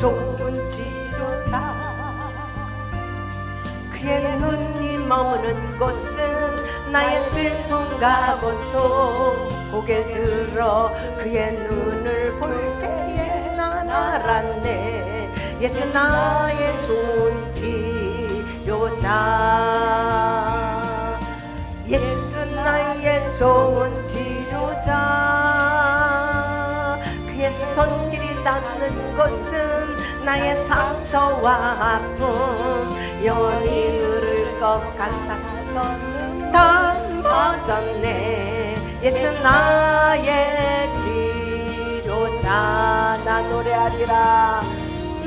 좋은 치료자. 그의 눈이 머무는 곳은 나의 슬픔과 고통. 고개를 들어 그의 눈을 볼 때에 난 알았네. 예수 나의 좋은 치료자. 예수 나의 좋은 치료자. 그의 손길이 닿는 곳은 나의 상처와 아픔 영원히 누를 것 같았던 다 멎었네. 예수 나의 치료자. 나 노래하리라.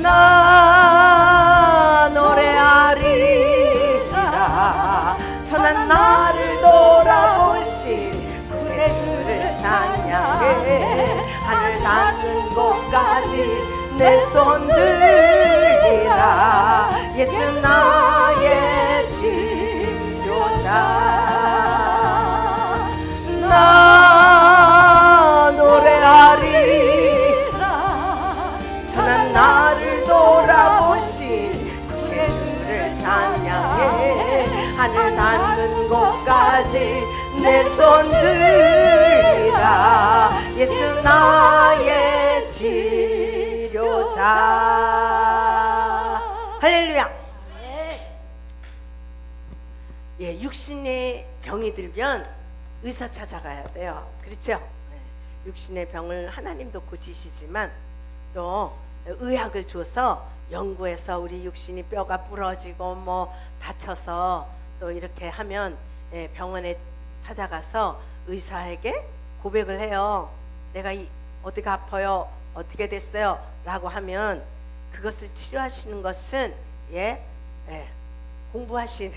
나 노래하리라. 천한 나를 돌아보신 구세주를 찬양해. 하늘 닿는 곳까지 내 손 들리라. 예수 나의 치료자. 나 노래하리라. 천한 나를 돌아보신 구세주를 찬양해. 하늘 닿는 곳까지 내 손 들리라. 예수 나의 치료자. 할렐루야. 예, 육신의 병이 들면 의사 찾아가야 돼요. 그렇죠? 육신의 병을 하나님도 고치시지만 또 의학을 줘서 연구해서 우리 육신이 뼈가 부러지고 뭐 다쳐서 또 이렇게 하면 병원에 찾아가서 의사에게 고백을 해요. 내가 어디가 아파요? 어떻게 됐어요? 라고 하면 그것을 치료하시는 것은 공부하신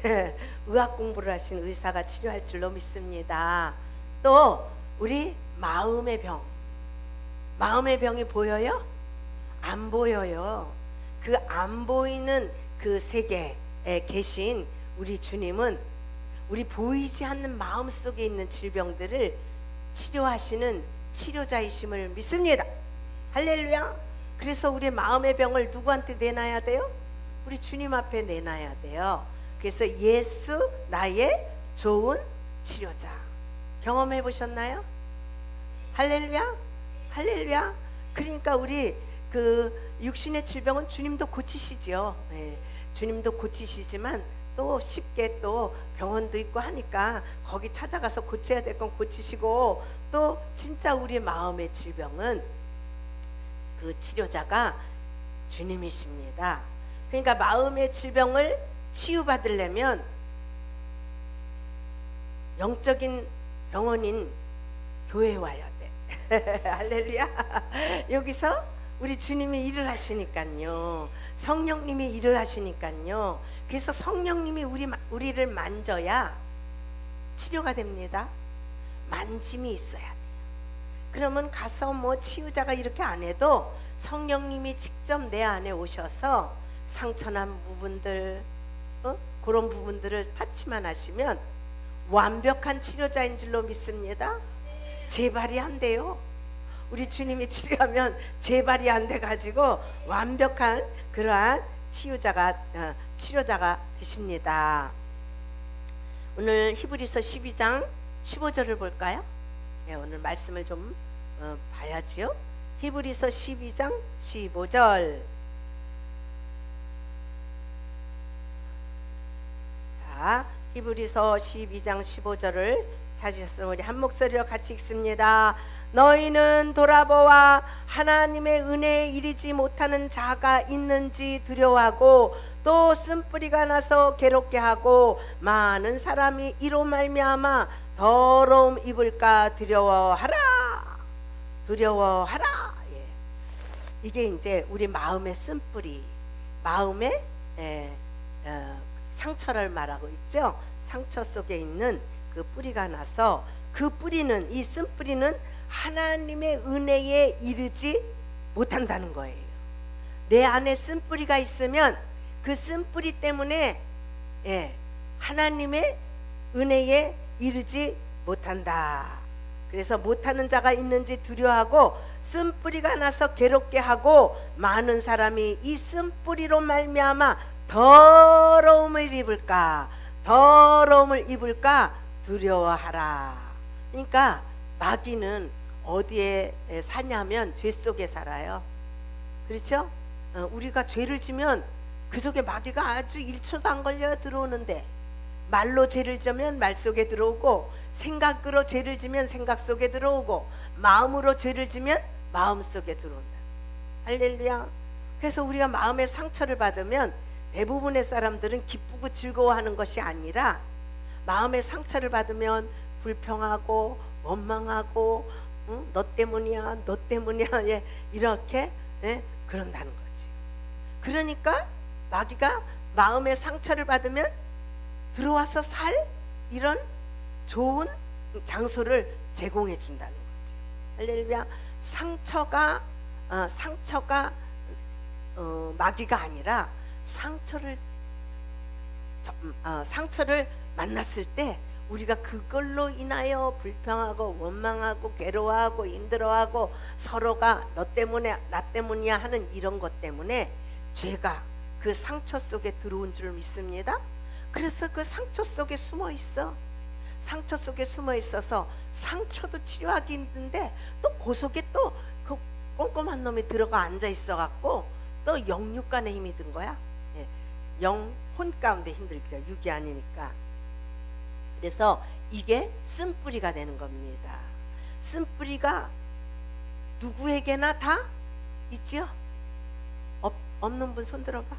의학 공부를 하신 의사가 치료할 줄로 믿습니다. 또 우리 마음의 병이 보여요? 안 보여요. 그 안 보이는 그 세계에 계신 우리 주님은 우리 보이지 않는 마음 속에 있는 질병들을 치료하시는 치료자이심을 믿습니다. 할렐루야. 그래서 우리 마음의 병을 누구한테 내놔야 돼요? 우리 주님 앞에 내놔야 돼요. 그래서 예수 나의 좋은 치료자. 경험해 보셨나요? 할렐루야. 할렐루야. 그러니까 우리 그 육신의 질병은 주님도 고치시죠. 주님도 고치시지만 또 쉽게 또 병원도 있고 하니까 거기 찾아가서 고쳐야 될 건 고치시고, 또 진짜 우리 마음의 질병은 그 치료자가 주님이십니다. 그러니까 마음의 질병을 치유받으려면 영적인 병원인 교회에 와야 돼. 할렐루야. 여기서 우리 주님이 일을 하시니까요. 성령님이 일을 하시니까요. 그래서 성령님이 우리를 만져야 치료가 됩니다. 만짐이 있어야 돼요. 그러면 가서 뭐 치유자가 이렇게 안 해도 성령님이 직접 내 안에 오셔서 상처난 부분들, 그런 부분들을 타치만 하시면 완벽한 치료자인 줄로 믿습니다. 재발이 안 돼요. 우리 주님이 치료하면 재발이 안 돼가지고 완벽한 그러한 치료자가 되십니다. 오늘 히브리서 12장 15절을 볼까요? 오늘 말씀을 좀 봐야지요. 히브리서 12장 15절. 자, 히브리서 12장 15절을 찾으셨으면 우리 한 목소리로 같이 읽습니다. 너희는 돌아보아 하나님의 은혜에 이르지 못하는 자가 있는지 두려워하고 또 쓴뿌리가 나서 괴롭게 하고 많은 사람이 이로 말미암아 더러움 입을까 두려워하라. 두려워하라. 이게 이제 우리 마음의 쓴뿌리, 마음의 상처를 말하고 있죠. 상처 속에 있는 그 뿌리가 나서 그 뿌리는, 이 쓴뿌리는 하나님의 은혜에 이르지 못한다는 거예요. 내 안에 쓴뿌리가 있으면 그 쓴뿌리 때문에 하나님의 은혜에 이르지 못한다. 그래서 못하는 자가 있는지 두려워하고 쓴뿌리가 나서 괴롭게 하고 많은 사람이 이 쓴뿌리로 말미암아 더러움을 입을까 두려워하라. 그러니까 마귀는 어디에 사냐면 죄 속에 살아요. 그렇죠? 우리가 죄를 지면 그 속에 마귀가 아주 1초도 안 걸려 들어오는데, 말로 죄를 지면 말 속에 들어오고, 생각으로 죄를 지면 생각 속에 들어오고, 마음으로 죄를 지면 마음 속에 들어온다. 할렐루야. 그래서 우리가 마음의 상처를 받으면 대부분의 사람들은 기쁘고 즐거워하는 것이 아니라 마음의 상처를 받으면 불평하고 원망하고, 너 때문이야 예, 이렇게 그런다는 거지. 그러니까 마귀가 마음의 상처를 받으면 들어와서 살 이런 좋은 장소를 제공해 준다는 거지. 할렐루야. 상처가 마귀가 아니라 상처를 만났을 때 우리가 그걸로 인하여 불평하고 원망하고 괴로워하고 힘들어하고 서로가 너 때문에 나 때문이야 하는 이런 것 때문에 죄가 그 상처 속에 들어온 줄 믿습니다. 그래서 그 상처 속에 숨어 있어. 상처 속에 숨어 있어서 상처도 치료하기 힘든데 또 그 속에 또 그 꼼꼼한 놈이 들어가 앉아 있어 갖고 또 영육간에 힘이 든 거야. 영혼 가운데 힘들기가 육이 아니니까. 그래서 이게 쓴뿌리가 되는 겁니다. 쓴뿌리가 누구에게나 다 있지요? 없는 분 손 들어봐.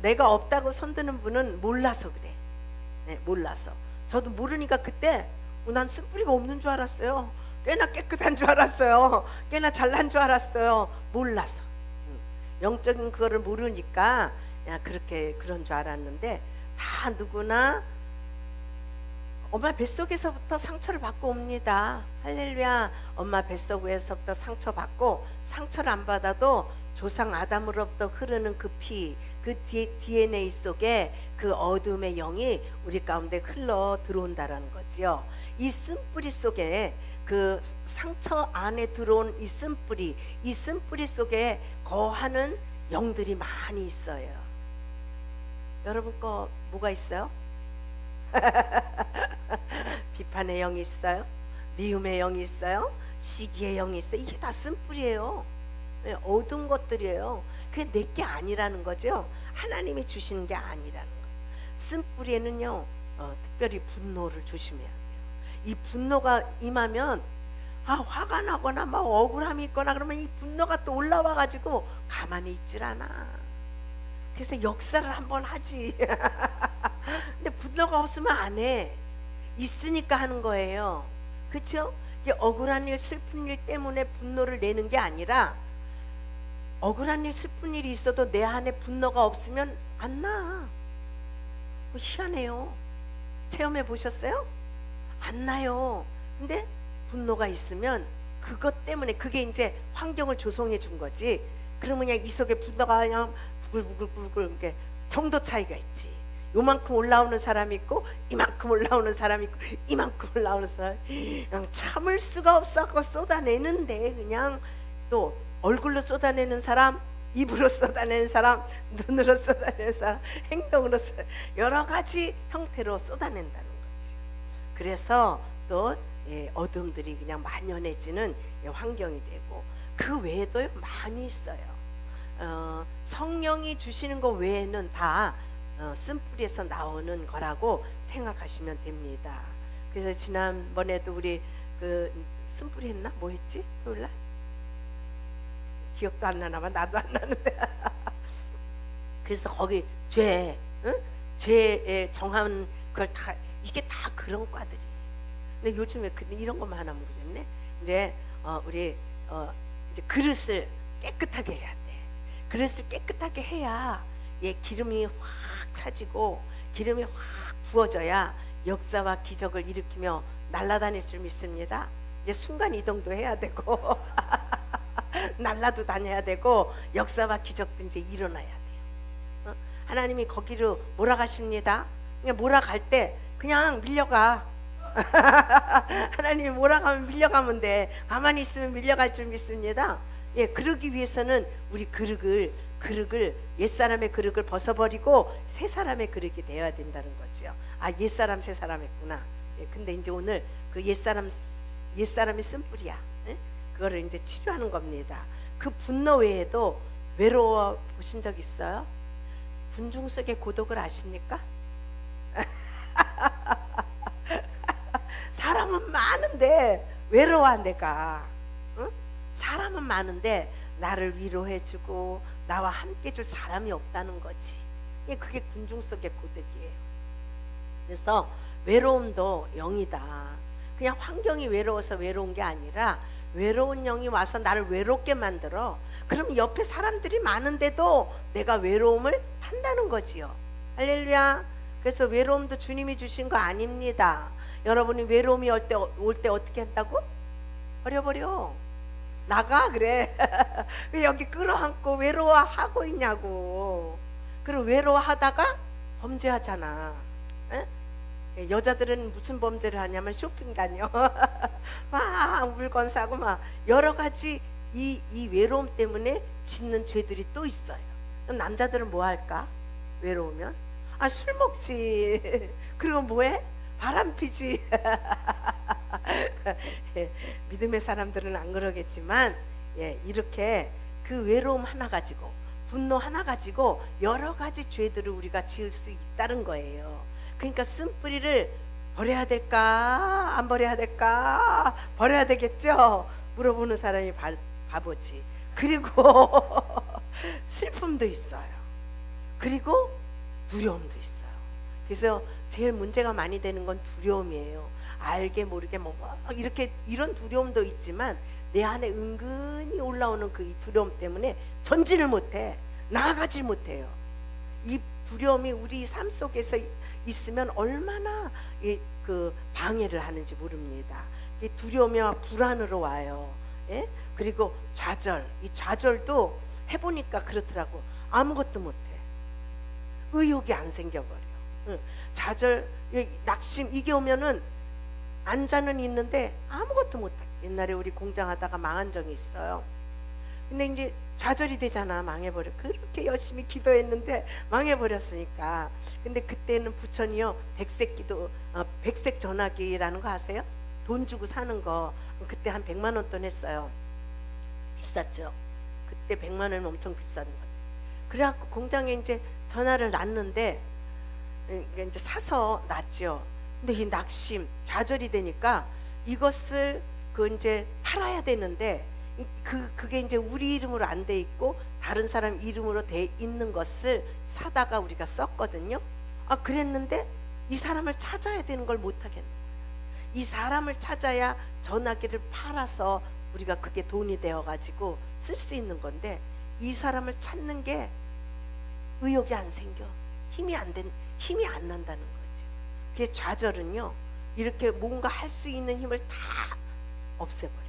내가 없다고 손드는 분은 몰라서 그래. 몰라서. 저도 모르니까 그때 난 쓴뿌리가 없는 줄 알았어요. 꽤나 깨끗한 줄 알았어요. 꽤나 잘난 줄 알았어요. 몰라서. 영적인 그거를 모르니까 그런 줄 알았는데, 다 누구나 엄마 뱃속에서부터 상처를 받고 옵니다. 할렐루야. 엄마 뱃속에서부터 상처받고, 상처를 안 받아도 조상 아담으로부터 흐르는 그 피, 그 DNA 속에 그 어둠의 영이 우리 가운데 흘러 들어온다라는 거지요. 이 쓴뿌리 속에, 그 상처 안에 들어온 이 쓴뿌리 속에 거하는 영들이 많이 있어요. 여러분 거 뭐가 있어요? 비판의 영이 있어요. 미움의 영이 있어요. 시기의 영이 있어요. 이게 다 쓴뿌리예요. 어두운 것들이에요. 그게 내게 아니라는 거죠. 하나님이 주시는 게 아니라는 거예요. 쓴뿌리에는요, 특별히 분노를 조심해야 돼요. 이 분노가 임하면 화가 나거나 막 억울함이 있거나 그러면 이 분노가 또 올라와 가지고 가만히 있질 않아. 그래서 역사를 한번 하지. 근데 분노가 없으면 안 해. 있으니까 하는 거예요. 그렇죠? 억울한 일, 슬픈 일 때문에 분노를 내는 게 아니라, 억울한 일, 슬픈 일이 있어도 내 안에 분노가 없으면 안 나. 희한해요. 체험해 보셨어요? 안 나요. 근데 분노가 있으면 그것 때문에, 그게 이제 환경을 조성해 준 거지. 그러면 그냥 이 속에 분노가 그냥 부글부글 이렇게 정도 차이가 있지. 요만큼 올라오는 사람이 있고, 이만큼 올라오는 사람이 있고, 이만큼 올라오는 사람, 그냥 참을 수가 없어서 쏟아내는데, 그냥 또 얼굴로 쏟아내는 사람, 입으로 쏟아내는 사람, 눈으로 쏟아내는 사람, 행동으로 여러 가지 형태로 쏟아낸다는 거지. 그래서 또 어둠들이 그냥 만연해지는 환경이 되고, 그 외에도 많이 있어요. 성령이 주시는 것 외에는 다 쓴뿌리에서 나오는 거라고 생각하시면 됩니다. 그래서 지난번에도 우리 그 쓴뿌리 했나? 뭐 했지? 토요일날? 기억도 안 나나 봐. 나도 안 나는데. 그래서 거기 죄에 정한 걸 다, 이게 다 그런 과들이. 근데 요즘에 이런 것만 하나 모르겠네. 이제 우리 이제 그릇을 깨끗하게 해야 돼. 그릇을 깨끗하게 해야 기름이 확 차지고 기름이 확 부어져야 역사와 기적을 일으키며 날아다닐 줄 믿습니다. 이제 순간 이동도 해야 되고 날아도 다녀야 되고 역사와 기적도 이제 일어나야 돼요. 하나님이 거기로 몰아가십니다. 그냥 몰아갈 때 그냥 밀려가. 하나님이 몰아가면 밀려가면 돼. 가만히 있으면 밀려갈 줄 믿습니다. 예, 그러기 위해서는 우리 그릇을 옛사람의 그릇을 벗어버리고 새 사람의 그릇이 되어야 된다는 거죠. 아, 옛사람 새 사람 했구나. 예, 근데 이제 오늘 그 옛사람이 쓴뿌리야. 예? 그거를 이제 치료하는 겁니다. 그 분노 외에도 외로워 보신 적 있어요? 군중 속의 고독을 아십니까? 사람은 많은데 외로워 내가. 응? 사람은 많은데 나를 위로해주고 나와 함께 줄 사람이 없다는 거지. 그게 군중 속의 고독이에요. 그래서 외로움도 영이다. 그냥 환경이 외로워서 외로운 게 아니라 외로운 영이 와서 나를 외롭게 만들어. 그럼 옆에 사람들이 많은데도 내가 외로움을 탄다는 거지요. 할렐루야. 그래서 외로움도 주님이 주신 거 아닙니다. 여러분이 외로움이 올 때 어떻게 한다고? 버려버려. 나가 그래. 왜 여기 끌어안고 외로워하고 있냐고. 그리고 외로워하다가 범죄하잖아. 에? 여자들은 무슨 범죄를 하냐면 쇼핑 다녀. 막 물건 사고 막 여러 가지 이 외로움 때문에 짓는 죄들이 또 있어요. 그럼 남자들은 뭐 할까? 외로우면 아, 술 먹지. 그리고 뭐해? 바람 피지. 믿음의 사람들은 안 그러겠지만, 예, 이렇게 그 외로움 하나 가지고 분노 하나 가지고 여러 가지 죄들을 우리가 지을 수 있다는 거예요. 그러니까 쓴뿌리를 버려야 될까 안 버려야 될까? 버려야 되겠죠. 물어보는 사람이 바보지. 그리고 슬픔도 있어요. 그리고 두려움도 있어요. 그래서 제일 문제가 많이 되는 건 두려움이에요. 알게 모르게 뭐 이렇게 이런 두려움도 있지만 내 안에 은근히 올라오는 그 이 두려움 때문에 전진을 못해. 나아가질 못해요. 이 두려움이 우리 삶 속에서 있으면 얼마나 그 방해를 하는지 모릅니다. 이 두려움이 불안으로 와요. 예? 그리고 좌절. 이 좌절도 해보니까 그렇더라고. 아무것도 못해. 의욕이 안 생겨버려. 좌절, 낙심 이게 오면은 앉아는 있는데 아무것도 못해. 옛날에 우리 공장하다가 망한 적이 있어요. 근데 이제 좌절이 되잖아. 망해버려. 그렇게 열심히 기도했는데 망해버렸으니까. 근데 그때는 부천이요 백색 전화기라는 거 아세요? 돈 주고 사는 거. 그때 한 100만 원 돈 했어요. 비쌌죠. 그때 100만 원이면 엄청 비싼 거지. 그래갖고 공장에 이제 전화를 놨는데 이제 사서 놨죠. 근데 이 낙심, 좌절이 되니까 이것을 이제 팔아야 되는데 그게 이제 우리 이름으로 안 돼 있고 다른 사람 이름으로 돼 있는 것을 사다가 우리가 썼거든요. 아, 그랬는데 이 사람을 찾아야 되는 걸 못 하겠는 거예요. 이 사람을 찾아야 전화기를 팔아서 우리가 그게 돈이 되어 가지고 쓸 수 있는 건데 이 사람을 찾는 게 의욕이 안 생겨. 힘이 안 난다는 거지. 그게 좌절은요. 이렇게 뭔가 할 수 있는 힘을 다 없애버려.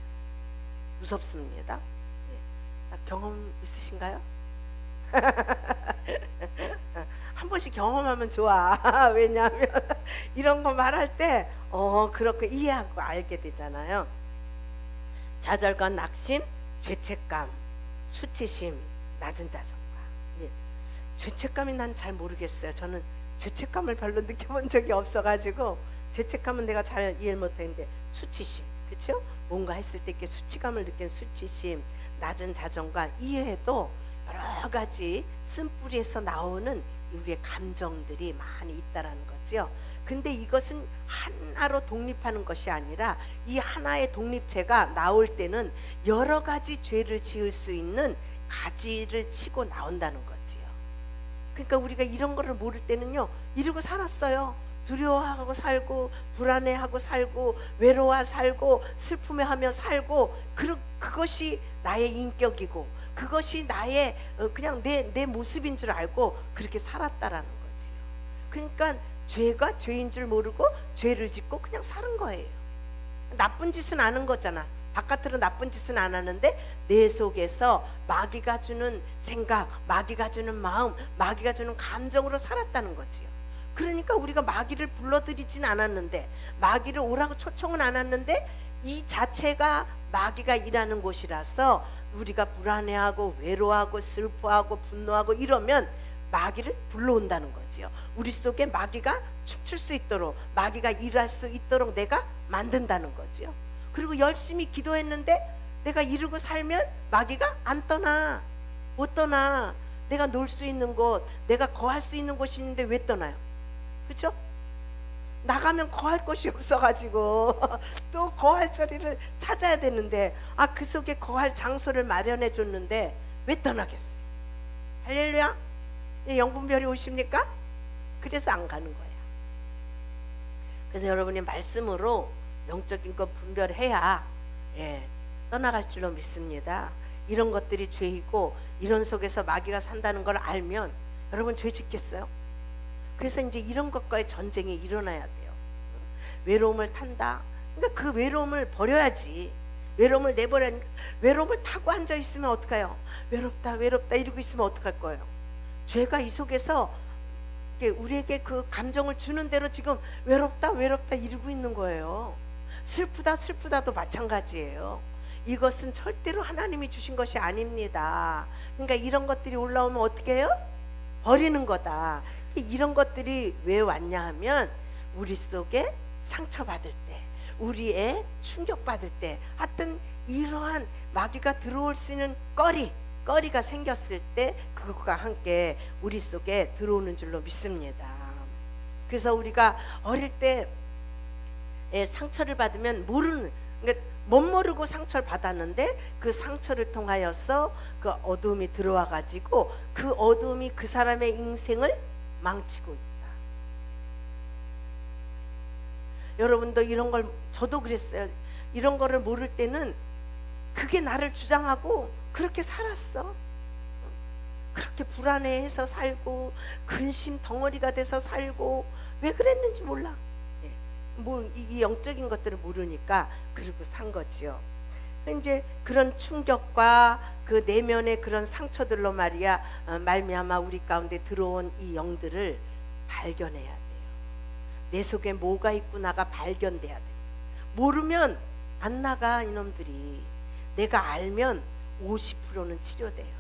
무섭습니다. 네. 경험 있으신가요? 한 번씩 경험하면 좋아. 왜냐하면 이런 거 말할 때 그렇게 이해하고 알게 되잖아요. 좌절과 낙심, 죄책감, 수치심, 낮은 자존감. 예. 죄책감이 난 잘 모르겠어요. 저는 죄책감을 별로 느껴본 적이 없어가지고 죄책감은 내가 잘 이해를 못하는데 수치심, 그렇죠? 뭔가 했을 때 이렇게 수치감을 느낀 수치심, 낮은 자존감 이해해도 여러 가지 쓴뿌리에서 나오는 우리의 감정들이 많이 있다라는 거죠. 근데 이것은 하나로 독립하는 것이 아니라 이 하나의 독립체가 나올 때는 여러 가지 죄를 지을 수 있는 가지를 치고 나온다는 거지요. 그러니까 우리가 이런 거를 모를 때는요, 이러고 살았어요. 두려워하고 살고 불안해하고 살고 외로워 살고 슬픔해하며 살고 그것이 나의 인격이고 그것이 나의 그냥 내 모습인 줄 알고 그렇게 살았다라는 거지요. 그러니까 죄가 죄인 줄 모르고 죄를 짓고 그냥 사는 거예요. 나쁜 짓은 안 한 거잖아. 바깥으로 나쁜 짓은 안 하는데 내 속에서 마귀가 주는 생각, 마귀가 주는 마음, 마귀가 주는 감정으로 살았다는 거지요. 그러니까 우리가 마귀를 불러들이진 않았는데, 마귀를 오라고 초청은 않았는데, 이 자체가 마귀가 일하는 곳이라서 우리가 불안해하고 외로워하고 슬퍼하고 분노하고 이러면 마귀를 불러온다는 거지요. 우리 속에 마귀가 춤출 수 있도록, 마귀가 일할 수 있도록 내가 만든다는 거지요. 그리고 열심히 기도했는데 내가 이루고 살면 마귀가 안 떠나, 못 떠나. 내가 놀 수 있는 곳, 내가 거할 수 있는 곳이 있는데 왜 떠나요? 그렇죠? 나가면 거할 곳이 없어가지고 또 거할 자리를 찾아야 되는데, 그 속에 거할 장소를 마련해 줬는데 왜 떠나겠어요? 할렐루야. 영분별이 오십니까? 그래서 안 가는 거야. 그래서 여러분이 말씀으로 영적인 것 분별해야 떠나갈 줄로 믿습니다. 이런 것들이 죄이고 이런 속에서 마귀가 산다는 걸 알면 여러분 죄 짓겠어요? 그래서 이제 이런 것과의 전쟁이 일어나야 돼요. 외로움을 탄다. 그러니까 그 외로움을 버려야지. 외로움을 내버려. 외로움을 타고 앉아 있으면 어떡해요? 외롭다 외롭다 이러고 있으면 어떡할 거예요? 죄가 이 속에서 우리에게 그 감정을 주는 대로 지금 외롭다 외롭다 이러고 있는 거예요. 슬프다 슬프다도 마찬가지예요. 이것은 절대로 하나님이 주신 것이 아닙니다. 그러니까 이런 것들이 올라오면 어떻게 해요? 버리는 거다. 이런 것들이 왜 왔냐 하면 우리 속에 상처받을 때, 우리의 충격받을 때, 하여튼 이러한 마귀가 들어올 수 있는 꺼리가 생겼을 때 그것과 함께 우리 속에 들어오는 줄로 믿습니다. 그래서 우리가 어릴 때 상처를 받으면 그러니까 못 모르고 상처를 받았는데 그 상처를 통하여서 그 어두움이 들어와 가지고 그 어두움이 그 사람의 인생을 망치고 있다. 여러분도 이런 걸, 저도 그랬어요. 이런 거를 모를 때는 그게 나를 주장하고 그렇게 살았어. 그렇게 불안해해서 살고 근심 덩어리가 돼서 살고 왜 그랬는지 몰라. 이 영적인 것들을 모르니까 그러고 산 거지요. 이제 그런 충격과 그 내면의 그런 상처들로 말미암아 우리 가운데 들어온 이 영들을 발견해야 돼요. 내 속에 뭐가 있구나가 발견돼야 돼요. 모르면 안 나가 이놈들이. 내가 알면 50%는 치료돼요.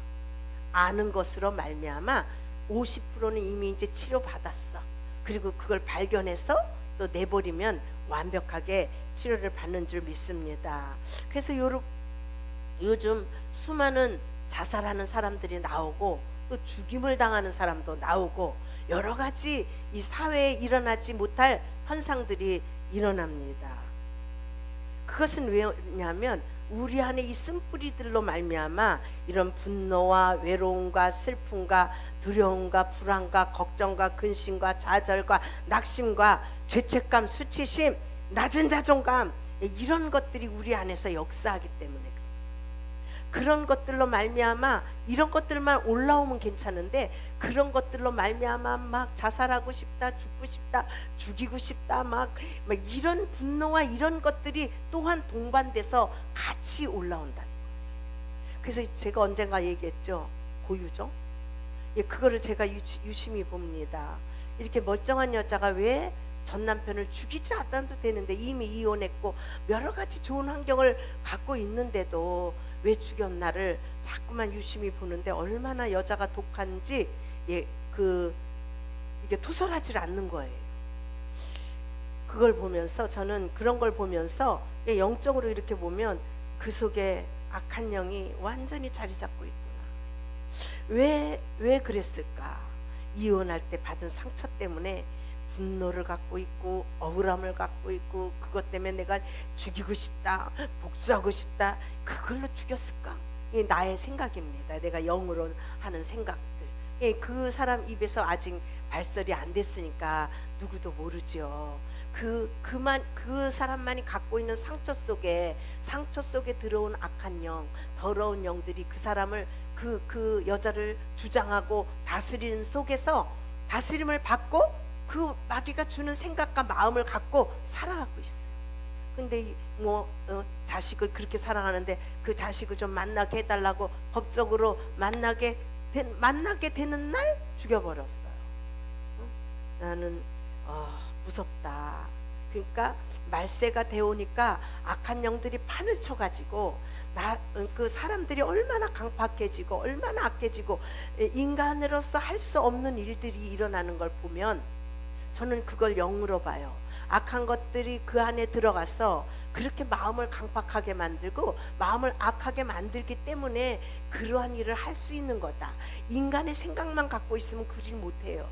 아는 것으로 말미암아 50%는 이미 이제 치료받았어. 그리고 그걸 발견해서 또 내버리면 완벽하게 치료를 받는 줄 믿습니다. 그래서 요즘 수많은 자살하는 사람들이 나오고 또 죽임을 당하는 사람도 나오고 여러 가지 이 사회에 일어나지 못할 현상들이 일어납니다. 그것은 왜냐하면 우리 안에 이 쓴뿌리들로 말미암아 이런 분노와 외로움과 슬픔과 두려움과 불안과 걱정과 근심과 좌절과 낙심과 죄책감, 수치심, 낮은 자존감, 이런 것들이 우리 안에서 역사하기 때문에 그런 것들로 말미암아 이런 것들만 올라오면 괜찮은데 그런 것들로 말미암아 막 자살하고 싶다, 죽고 싶다, 죽이고 싶다, 막 이런 분노와 이런 것들이 또한 동반돼서 같이 올라온다는 거예요. 그래서 제가 언젠가 얘기했죠. 고유죠. 그거를 제가 유심히 봅니다. 이렇게 멀쩡한 여자가 왜 전 남편을 죽이지 않아도 되는데 이미 이혼했고 여러 가지 좋은 환경을 갖고 있는데도 왜 죽였나를 자꾸만 유심히 보는데 얼마나 여자가 독한지 이게 토설하지 않는 거예요. 그걸 보면서 저는 그런 걸 보면서 영적으로 이렇게 보면 그 속에 악한 영이 완전히 자리 잡고 있구나. 왜 그랬을까? 이혼할 때 받은 상처 때문에 분노를 갖고 있고 억울함을 갖고 있고 그것 때문에 내가 죽이고 싶다, 복수하고 싶다, 그걸로 죽였을까? 이게 나의 생각입니다. 내가 영으로 하는 생각들. 그 사람 입에서 아직 발설이 안 됐으니까 누구도 모르죠. 그 사람만이 갖고 있는 상처 속에 들어온 악한 영, 더러운 영들이 그 사람을 그 여자를 주장하고 다스리는 속에서 다스림을 받고 그 마귀가 주는 생각과 마음을 갖고 살아가고 있어요. 근데 자식을 그렇게 사랑하는데 그 자식을 좀 만나게 해달라고 법적으로 만나게 되는 날 죽여버렸어요. 나는 무섭다. 그러니까 말세가 되오니까 악한 영들이 판을 쳐가지고 그 사람들이 얼마나 강팍해지고 얼마나 악해지고 인간으로서 할 수 없는 일들이 일어나는 걸 보면 저는 그걸 영으로 봐요. 악한 것들이 그 안에 들어가서 그렇게 마음을 강팍하게 만들고 마음을 악하게 만들기 때문에 그러한 일을 할 수 있는 거다. 인간의 생각만 갖고 있으면 그 일 못해요.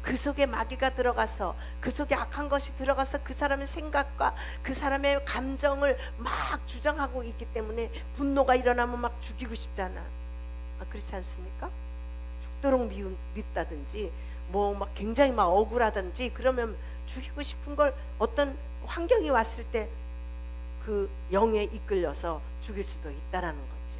그 속에 마귀가 들어가서 그 속에 악한 것이 들어가서 그 사람의 생각과 그 사람의 감정을 막 주장하고 있기 때문에 분노가 일어나면 막 죽이고 싶잖아. 그렇지 않습니까? 죽도록 밉다든지 뭐 막 굉장히 막 억울하든지 그러면 죽이고 싶은 걸 어떤 환경이 왔을 때 그 영에 이끌려서 죽일 수도 있다라는 거죠.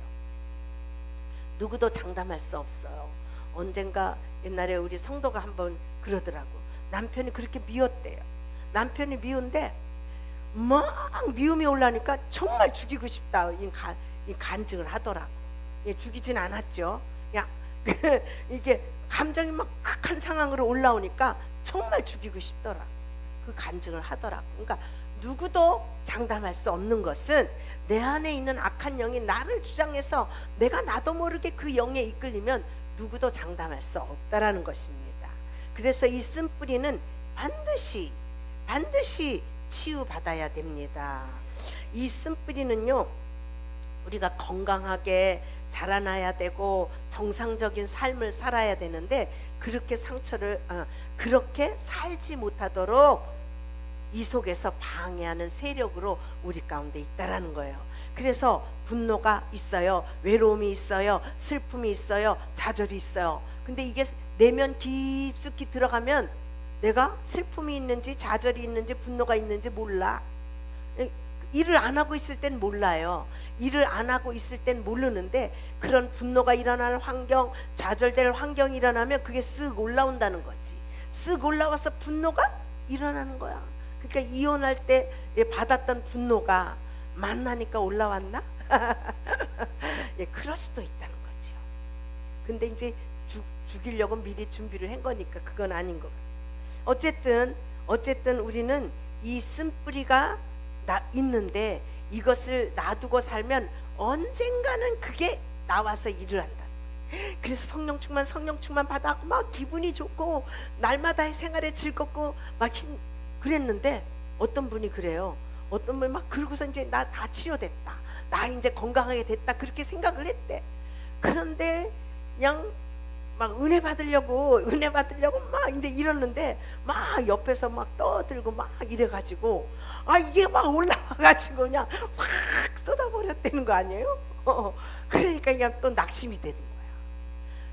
누구도 장담할 수 없어요. 언젠가 옛날에 우리 성도가 한번 그러더라고. 남편이 그렇게 미웠대요. 남편이 미운데 막 미움이 올라니까 정말 죽이고 싶다 이 간증을 하더라고. 죽이진 않았죠. 이게 감정이 막 극한 상황으로 올라오니까 정말 죽이고 싶더라. 그 간증을 하더라고. 그러니까 누구도 장담할 수 없는 것은 내 안에 있는 악한 영이 나를 주장해서 내가 나도 모르게 그 영에 이끌리면 누구도 장담할 수 없다라는 것입니다. 그래서 이 쓴뿌리는 반드시 치유받아야 됩니다. 이 쓴뿌리는요, 우리가 건강하게 자라나야 되고 정상적인 삶을 살아야 되는데 그렇게 그렇게 살지 못하도록 이 속에서 방해하는 세력으로 우리 가운데 있다라는 거예요. 그래서 분노가 있어요. 외로움이 있어요. 슬픔이 있어요. 좌절이 있어요. 근데 이게 내면 깊숙이 들어가면 내가 슬픔이 있는지 좌절이 있는지 분노가 있는지 몰라. 일을 안 하고 있을 땐 몰라요. 일을 안 하고 있을 땐 모르는데 그런 분노가 일어날 환경, 좌절될 환경이 일어나면 그게 쓱 올라온다는 거지. 쓱 올라와서 분노가 일어나는 거야. 그러니까 이혼할 때 받았던 분노가 만나니까 올라왔나? 그럴 수도 있다는 거죠. 근데 이제 죽이려고 미리 준비를 한 거니까 그건 아닌 것 같아요. 어쨌든 우리는 이 쓴뿌리가 있는데 이것을 놔두고 살면 언젠가는 그게 나와서 일을 한다. 그래서 성령 충만 받아갖고 막 기분이 좋고 날마다의 생활에 즐겁고 막 그랬는데 어떤 분이 그래요. 어떤 분이 막 그러고서 이제 나 다 치료됐다. 나 이제 건강하게 됐다. 그렇게 생각을 했대. 그런데 그냥 막 은혜 받으려고 막 이제 이러는데 막 옆에서 막 떠들고 막 이래가지고 이게 막 올라와가지고 그냥 확 쏟아버렸다는 거 아니에요? 그러니까 그냥 또 낙심이 되는 거야.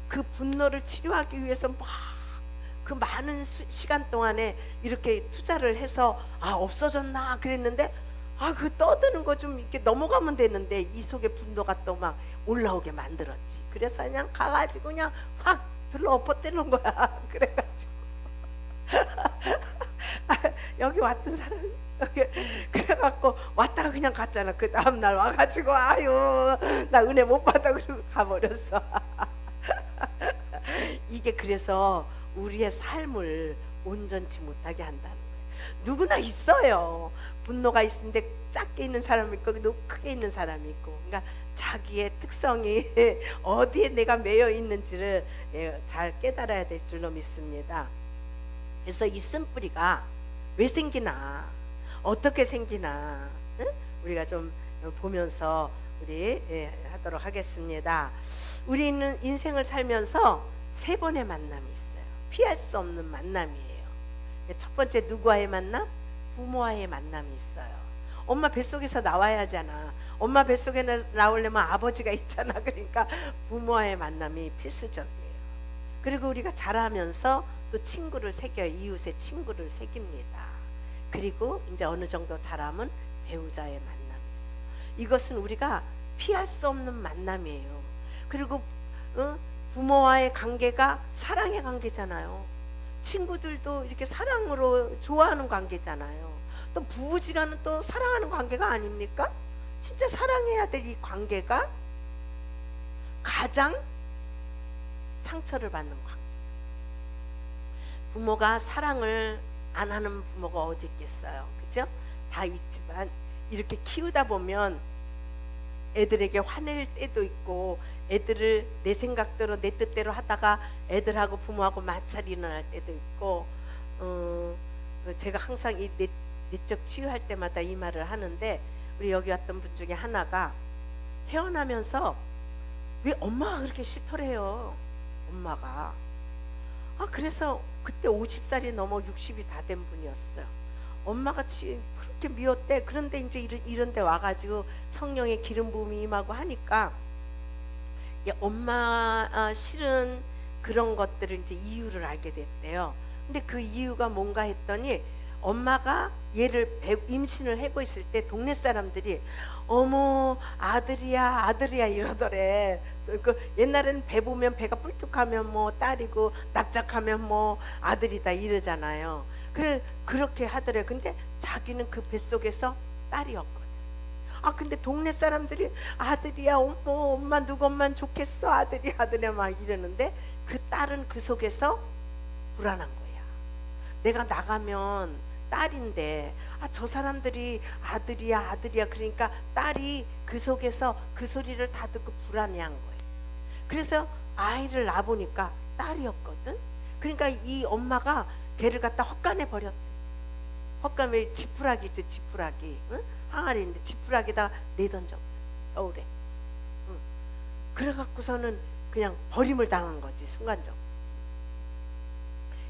그 분노를 치료하기 위해서 막 그 많은 시간 동안에 이렇게 투자를 해서 없어졌나 그랬는데 그 떠드는 거 좀 이렇게 넘어가면 되는데 이 속에 분노가 또 막 올라오게 만들었지. 그래서 그냥 가가지고 그냥 확 들러 엎어뜨는 거야. 그래가지고 여기 왔던 사람이 그래갖고 왔다가 그냥 갔잖아. 그 다음날 와가지고 아유 나 은혜 못 받아 그러고 가버렸어. 이게 그래서 우리의 삶을 온전치 못하게 한다는 거예요. 누구나 있어요. 분노가 있는데 작게 있는 사람이 있고 크게 있는 사람이 있고. 그러니까 자기의 특성이 어디에 내가 매여 있는지를 잘 깨달아야 될 줄로 믿습니다. 그래서 이 쓴뿌리가 왜 생기나, 어떻게 생기나, 우리가 좀 보면서 우리 하도록 하겠습니다. 우리는 인생을 살면서 3번의 만남이 있어요. 피할 수 없는 만남이에요. 첫 번째 누구와의 만남? 부모와의 만남이 있어요. 엄마 뱃속에서 나와야 하잖아. 엄마 뱃속에 나오려면 아버지가 있잖아. 그러니까 부모와의 만남이 필수적이에요. 그리고 우리가 자라면서 또 친구를 새겨요. 이웃의 친구를 새깁니다. 그리고 이제 어느 정도 자라면 배우자의 만남이 있어요. 이것은 우리가 피할 수 없는 만남이에요. 그리고 부모와의 관계가 사랑의 관계잖아요. 친구들도 이렇게 사랑으로 좋아하는 관계잖아요. 또 부부지간은 또 사랑하는 관계가 아닙니까? 진짜 사랑해야 될 이 관계가 가장 상처를 받는 관계. 부모가 사랑을 안 하는 부모가 어디 있겠어요, 그죠? 다 있지만 이렇게 키우다 보면 애들에게 화낼 때도 있고, 애들을 내 생각대로 내 뜻대로 하다가 애들하고 부모하고 마찰이 일어날 때도 있고, 제가 항상 이 내적 치유할 때마다 이 말을 하는데, 우리 여기 왔던 분 중에 하나가 태어나면서 왜 엄마가 그렇게 싫더래요, 엄마가. 그래서 그때 50살이 넘어 60이 다 된 분이었어요. 엄마가 그렇게 미웠대. 그런데 이제 이런 데 와가지고 성령의 기름 부음이 임하고 하니까 엄마 싫은 그런 것들을 이제 이유를 알게 됐대요. 근데 그 이유가 뭔가 했더니, 엄마가 얘를 임신을 하고 있을 때 동네 사람들이 어머 아들이야 아들이야 이러더래. 그 옛날에는 배 보면 배가 뿔뚝하면 뭐 딸이고 납작하면 뭐 아들이다 이러잖아요. 그렇게 하더래. 근데 자기는 그 뱃속에서 딸이었거든. 근데 동네 사람들이 아들이야, 엄마 누구 엄마는 좋겠어, 아들이야 막 이러는데, 그 딸은 그 속에서 불안한 거야. 내가 나가면 딸인데 저 사람들이 아들이야 그러니까 딸이 그 속에서 그 소리를 다 듣고 불안해한 거예요. 그래서 아이를 낳아보니까 딸이었거든. 그러니까 이 엄마가 걔를 갖다 헛간에 버렸대. 헛간에 지푸라기 있지, 지푸라기, 응? 항아리인데 지푸라기에다 내던져 겨울에. 그래갖고서는 그냥 버림을 당한 거지, 순간적으로.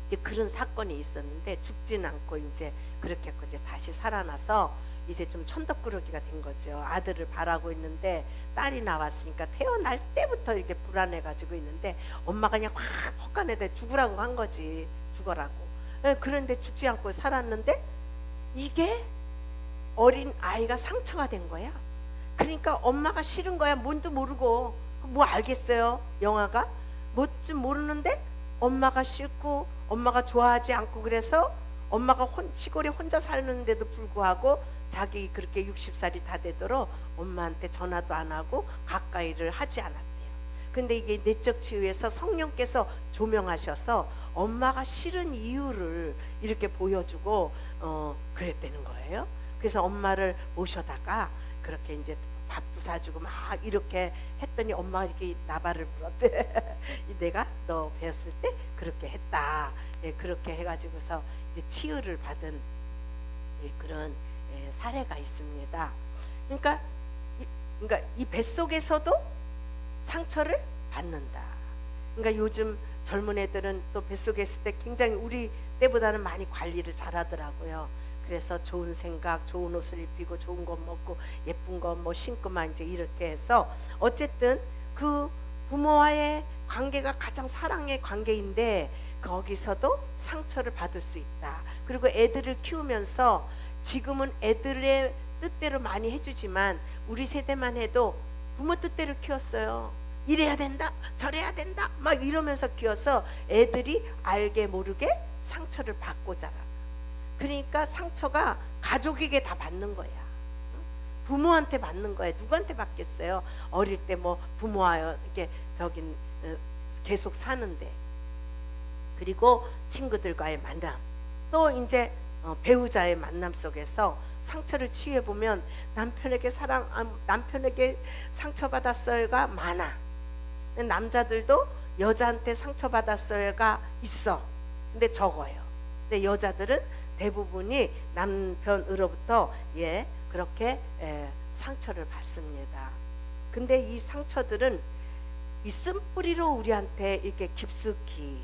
이제 그런 사건이 있었는데 죽진 않고 이제 그렇게 했고, 이제 다시 살아나서 이제 좀 천덕꾸러기가 된 거죠. 아들을 바라고 있는데 딸이 나왔으니까 태어날 때부터 이렇게 불안해가지고 있는데, 엄마가 그냥 확 헛간에다 죽으라고 한 거지, 죽어라고. 그런데 죽지 않고 살았는데, 이게 어린 아이가 상처가 된 거야. 그러니까 엄마가 싫은 거야. 뭔도 모르고 뭐 알겠어요, 영아가? 뭔지 모르는데 엄마가 싫고 엄마가 좋아하지 않고, 그래서 엄마가 시골에 혼자 사는데도 불구하고 자기 그렇게 60살이 다 되도록 엄마한테 전화도 안 하고 가까이를 하지 않았대요. 근데 이게 내적 치유에서 성령께서 조명하셔서 엄마가 싫은 이유를 이렇게 보여주고 그랬다는 거예요. 그래서 엄마를 모셔다가 그렇게 이제 밥도 사주고 막 이렇게 했더니 엄마가 이렇게 나발을 불었대. 내가 너 배웠을 때 그렇게 했다. 그렇게 해가지고서 이제 치유를 받은 그런 사례가 있습니다. 그러니까 이 뱃속에서도 상처를 받는다. 그러니까 요즘 젊은 애들은 또 뱃속에 있을 때 굉장히 우리 때보다는 많이 관리를 잘하더라고요. 그래서 좋은 생각, 좋은 옷을 입히고 좋은 것 먹고 예쁜 거 뭐 신고만 이제 이렇게 해서, 어쨌든 그 부모와의 관계가 가장 사랑의 관계인데 거기서도 상처를 받을 수 있다. 그리고 애들을 키우면서 지금은 애들의 뜻대로 많이 해주지만 우리 세대만 해도 부모 뜻대로 키웠어요. 이래야 된다, 저래야 된다 막 이러면서 키워서 애들이 알게 모르게 상처를 받고 자라. 그러니까 상처가 가족에게 다 받는 거야. 부모한테 받는 거야. 누구한테 받겠어요? 어릴 때 뭐 부모와 이렇게 계속 사는데. 그리고 친구들과의 만남, 또 이제 배우자의 만남 속에서 상처를 치유해 보면 남편에게 상처받았어요가 많아. 남자들도 여자한테 상처받았어요가 있어. 근데 적어요. 근데 여자들은 대부분이 남편으로부터 그렇게 상처를 받습니다. 근데 이 상처들은 이 쓴뿌리로 우리한테 이렇게 깊숙이,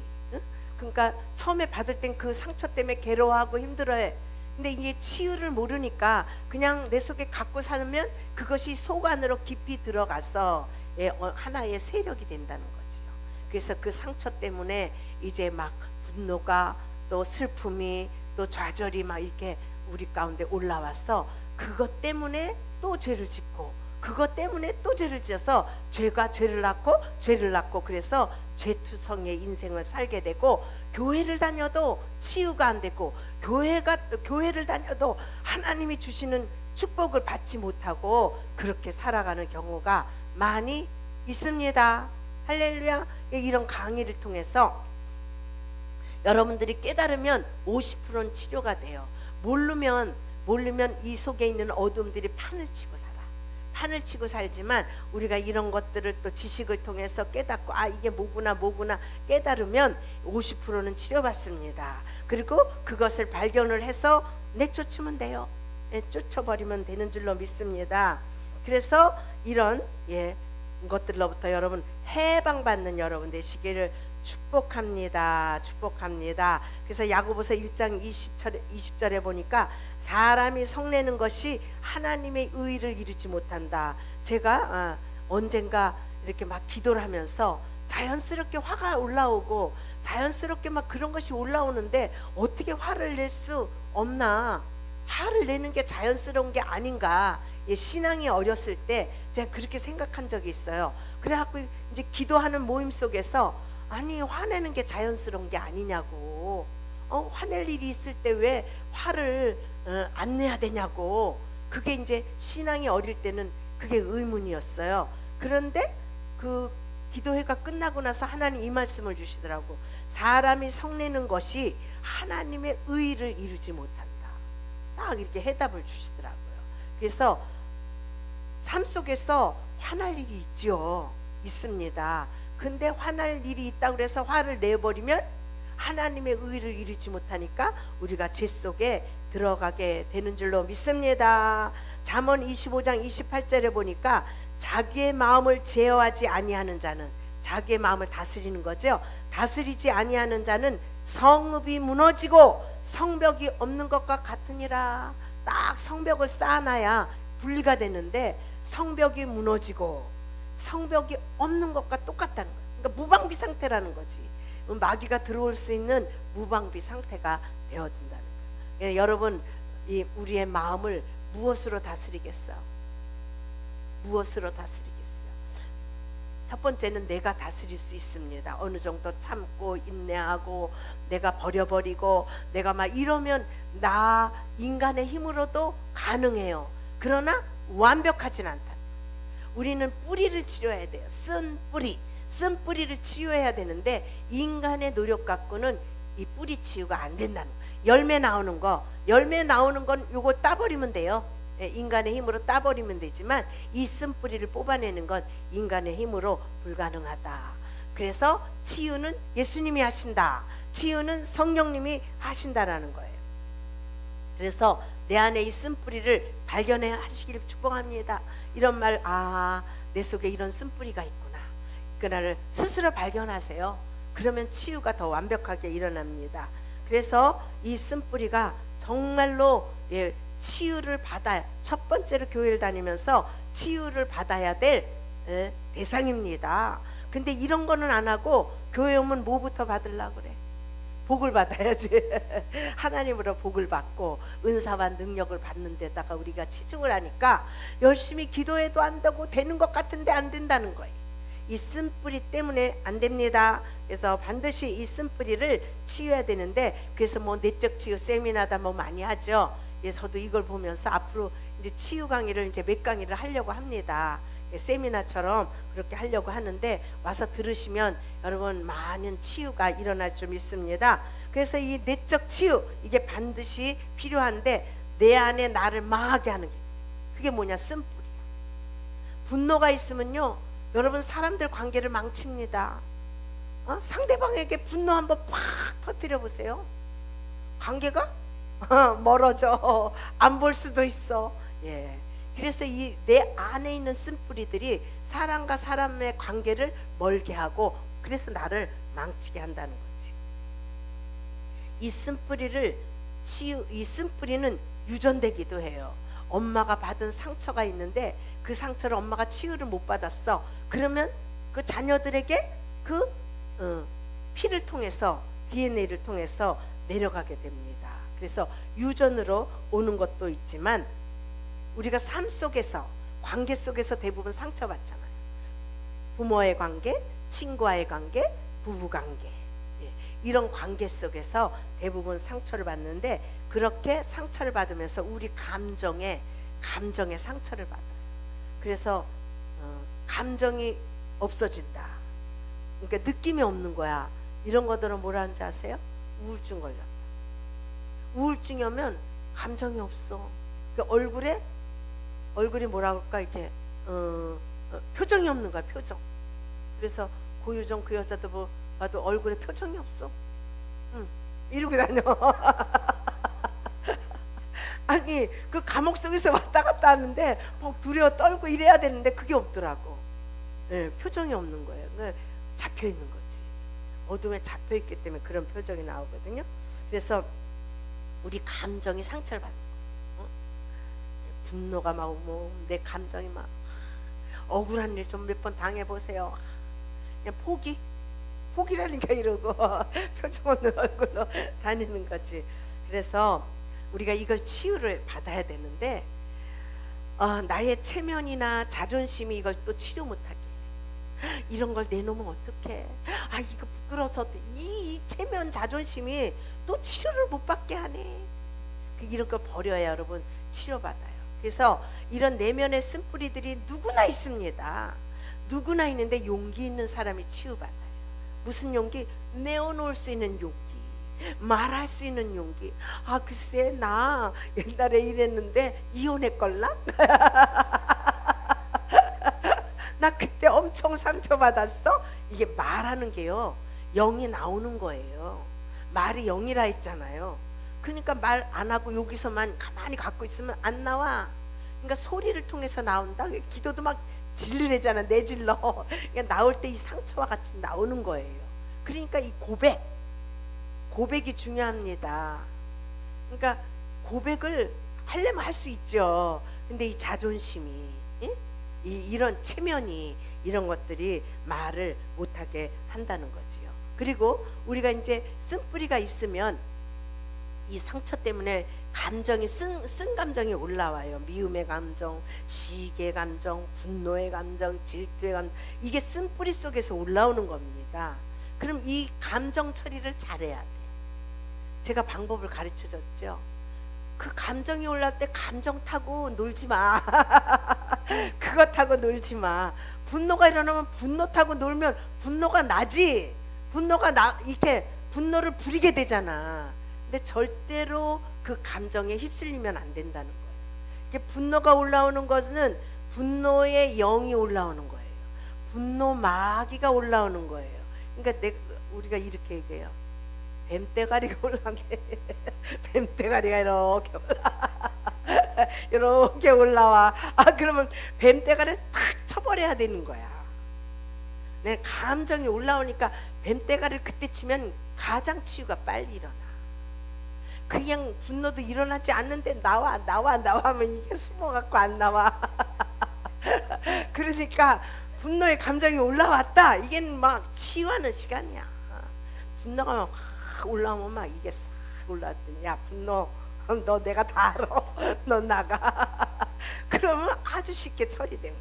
그러니까 처음에 받을 땐 그 상처 때문에 괴로워하고 힘들어해. 근데 이게 치유를 모르니까 그냥 내 속에 갖고 살면 그것이 속 안으로 깊이 들어가서 하나의 세력이 된다는 거죠. 그래서 그 상처 때문에 이제 막 분노가, 또 슬픔이, 또 좌절이 막 이렇게 우리 가운데 올라와서 그것 때문에 또 죄를 짓고, 그것 때문에 또 죄를 지어서 죄가 죄를 낳고 그래서 죄투성의 인생을 살게 되고, 교회를 다녀도 치유가 안 되고, 교회를 다녀도 하나님이 주시는 축복을 받지 못하고 그렇게 살아가는 경우가 많이 있습니다. 할렐루야. 이런 강의를 통해서 여러분들이 깨달으면 50%는 치료가 돼요. 모르면 이 속에 있는 어둠들이 판을 치고 살아. 판을 치고 살지만 우리가 이런 것들을 또 지식을 통해서 깨닫고 이게 뭐구나 깨달으면 50%는 치료받습니다. 그리고 그것을 발견을 해서 내쫓으면 돼요. 쫓아버리면 되는 줄로 믿습니다. 그래서 이런 것들로부터 여러분 해방받는 여러분 되시기를 축복합니다. 축복합니다. 그래서 야고보서 1장 20절에 보니까 사람이 성내는 것이 하나님의 의를 이루지 못한다. 제가 언젠가 이렇게 막 기도를 하면서 자연스럽게 화가 올라오고 자연스럽게 막 그런 것이 올라오는데 어떻게 화를 낼 수 없나? 화를 내는 게 자연스러운 게 아닌가? 신앙이 어렸을 때 제가 그렇게 생각한 적이 있어요. 그래갖고 이제 기도하는 모임 속에서 아니 화내는 게 자연스러운 게 아니냐고, 화낼 일이 있을 때 왜 화를 안 내야 되냐고. 그게 이제 신앙이 어릴 때는 그게 의문이었어요. 그런데 그 기도회가 끝나고 나서 하나님 이 말씀을 주시더라고. 사람이 성내는 것이 하나님의 의를 이루지 못한다. 딱 이렇게 해답을 주시더라고요. 그래서 삶 속에서 화날 일이 있죠. 있습니다. 근데 화날 일이 있다고 해서 화를 내버리면 하나님의 의를 이루지 못하니까 우리가 죄 속에 들어가게 되는 줄로 믿습니다. 잠언 25장 28절에 보니까 자기의 마음을 제어하지 아니하는 자는, 자기의 마음을 다스리는 거죠. 다스리지 아니하는 자는 성읍이 무너지고 성벽이 없는 것과 같으니라. 딱 성벽을 쌓아놔야 분리가 되는데 성벽이 무너지고 성벽이 없는 것과 똑같다는 거예요. 그러니까 무방비 상태라는 거지. 마귀가 들어올 수 있는 무방비 상태가 되어진다는 거예요. 여러분, 우리의 마음을 무엇으로 다스리겠어요? 무엇으로 다스리겠어요? 첫 번째는 내가 다스릴 수 있습니다. 어느 정도 참고 인내하고 내가 버려버리고 내가 막 이러면 나 인간의 힘으로도 가능해요. 그러나 완벽하진 않다. 우리는 뿌리를 치료해야 돼요. 쓴 뿌리를 치유해야 되는데 인간의 노력 갖고는 이 뿌리 치유가 안 된다는 거예요. 열매 나오는 건 요거 따버리면 돼요. 인간의 힘으로 따버리면 되지만 이 쓴 뿌리를 뽑아내는 건 인간의 힘으로 불가능하다. 그래서 치유는 예수님이 하신다. 치유는 성령님이 하신다라는 거예요. 그래서 내 안에 이 쓴 뿌리를 발견해 하시기를 축복합니다. 이런 말, 내 속에 이런 쓴 뿌리가 있구나. 그날을 스스로 발견하세요. 그러면 치유가 더 완벽하게 일어납니다. 그래서 이 쓴 뿌리가 정말로 치유를 받아야, 첫 번째로 교회를 다니면서 치유를 받아야 될 대상입니다. 근데 이런 거는 안 하고 교회 오면 뭐부터 받으려고 그래? 복을 받아야지. 하나님으로 복을 받고 은사와 능력을 받는 데다가 우리가 치중을 하니까 열심히 기도해도 안 되고 되는 것 같은데 안 된다는 거예요. 이 쓴뿌리 때문에 안 됩니다. 그래서 반드시 이 쓴뿌리를 치유해야 되는데, 그래서 뭐 내적 치유 세미나다 뭐 많이 하죠. 저도 이걸 보면서 앞으로 이제 치유 강의를 이제 몇 강의를 하려고 합니다. 세미나처럼 그렇게 하려고 하는데 와서 들으시면 여러분 많은 치유가 일어날 줄 믿습니다. 그래서 이 내적 치유, 이게 반드시 필요한데 내 안에 나를 망하게 하는 게, 그게 뭐냐? 쓴뿌리야. 분노가 있으면요 여러분 사람들 관계를 망칩니다. 상대방에게 분노 한번 팍 터뜨려 보세요. 관계가 멀어져. 안 볼 수도 있어. 그래서 이 내 안에 있는 쓴뿌리들이 사람과 사람의 관계를 멀게 하고, 그래서 나를 망치게 한다는 거지. 이 쓴뿌리는 유전되기도 해요. 엄마가 받은 상처가 있는데 그 상처를 엄마가 치유를 못 받았어. 그러면 그 자녀들에게 그 피를 통해서, DNA를 통해서 내려가게 됩니다. 그래서 유전으로 오는 것도 있지만 우리가 삶 속에서, 관계 속에서 대부분 상처받잖아요. 부모의 관계, 친구와의 관계, 부부관계, 이런 관계 속에서 대부분 상처를 받는데, 그렇게 상처를 받으면서 우리 감정에 상처를 받아요. 그래서 감정이 없어진다. 그러니까 느낌이 없는 거야. 이런 것들은 뭐라는지 아세요? 우울증 걸렸다. 우울증이 오면 감정이 없어. 얼굴이 뭐라 그럴까, 이렇게 표정이 없는 거야, 표정. 그래서 고유정 그 여자도 봐도 얼굴에 표정이 없어. 이러고 다녀. 아니 그 감옥 속에서 왔다 갔다 하는데 막 두려워 떨고 이래야 되는데 그게 없더라고. 네, 표정이 없는 거예요. 그러니까 잡혀 있는 거지. 어둠에 잡혀 있기 때문에 그런 표정이 나오거든요. 그래서 우리 감정이 상처를 받는 거. 분노가 막 뭐 내 감정이 막 억울한 일 좀 몇 번 당해보세요. 그냥 포기라니까 이러고 표정 없는 얼굴로 다니는 거지. 그래서 우리가 이걸 치유를 받아야 되는데 나의 체면이나 자존심이 이걸 또 치료 못하게 이런 걸 내놓으면 어떡해. 이거 부끄러워서 이 체면 자존심이 또 치료를 못 받게 하네. 이런 걸 버려야 여러분 치료받아요. 그래서 이런 내면의 쓴뿌리들이 누구나 있습니다. 누구나 있는데 용기 있는 사람이 치유받아요. 무슨 용기? 내어놓을 수 있는 용기, 말할 수 있는 용기. 글쎄 나 옛날에 이랬는데 이혼했걸라? 나 그때 엄청 상처받았어? 이게 말하는 게요, 영이 나오는 거예요. 말이 영이라 했잖아요. 그러니까 말 안 하고 여기서만 가만히 갖고 있으면 안 나와. 그러니까 소리를 통해서 나온다. 기도도 막 질르래잖아, 내질러. 그러니까 나올 때 이 상처와 같이 나오는 거예요. 그러니까 이 고백이 중요합니다. 그러니까 고백을 하려면 할 수 있죠. 근데 이 자존심이, 이런 체면이, 이런 것들이 말을 못하게 한다는 거지요. 그리고 우리가 이제 쓴뿌리가 있으면 이 상처 때문에 감정이 쓴 감정이 올라와요. 미움의 감정, 시기의 감정, 분노의 감정, 질투의 감정. 이게 쓴뿌리 속에서 올라오는 겁니다. 그럼 이 감정 처리를 잘해야 돼. 제가 방법을 가르쳐 줬죠. 그 감정이 올라올 때 감정 타고 놀지 마. 그거 타고 놀지 마. 분노가 일어나면 분노 타고 놀면 분노가 나지. 이렇게 분노를 부리게 되잖아. 근데 절대로 그 감정에 휩쓸리면 안 된다는 거예요. 이게 분노가 올라오는 것은 분노의 영이 올라오는 거예요. 분노 마귀가 올라오는 거예요. 그러니까 우리가 이렇게 얘기해요. 뱀대가리가 올라오네. 뱀대가리가 이렇게 올라와. 그러면 뱀대가리를 탁 쳐버려야 되는 거야. 내 감정이 올라오니까 뱀대가리를 그때 치면 가장 치유가 빨리 일어나. 그냥 분노도 일어나지 않는데 나와 하면 이게 숨어갖고 안 나와. 그러니까 분노의 감정이 올라왔다. 이게 막 치유하는 시간이야. 분노가 막 올라오면 막 이게 싹 올라왔더니, 야 분노, 너 내가 다 알아. 너 나가. 그러면 아주 쉽게 처리돼요.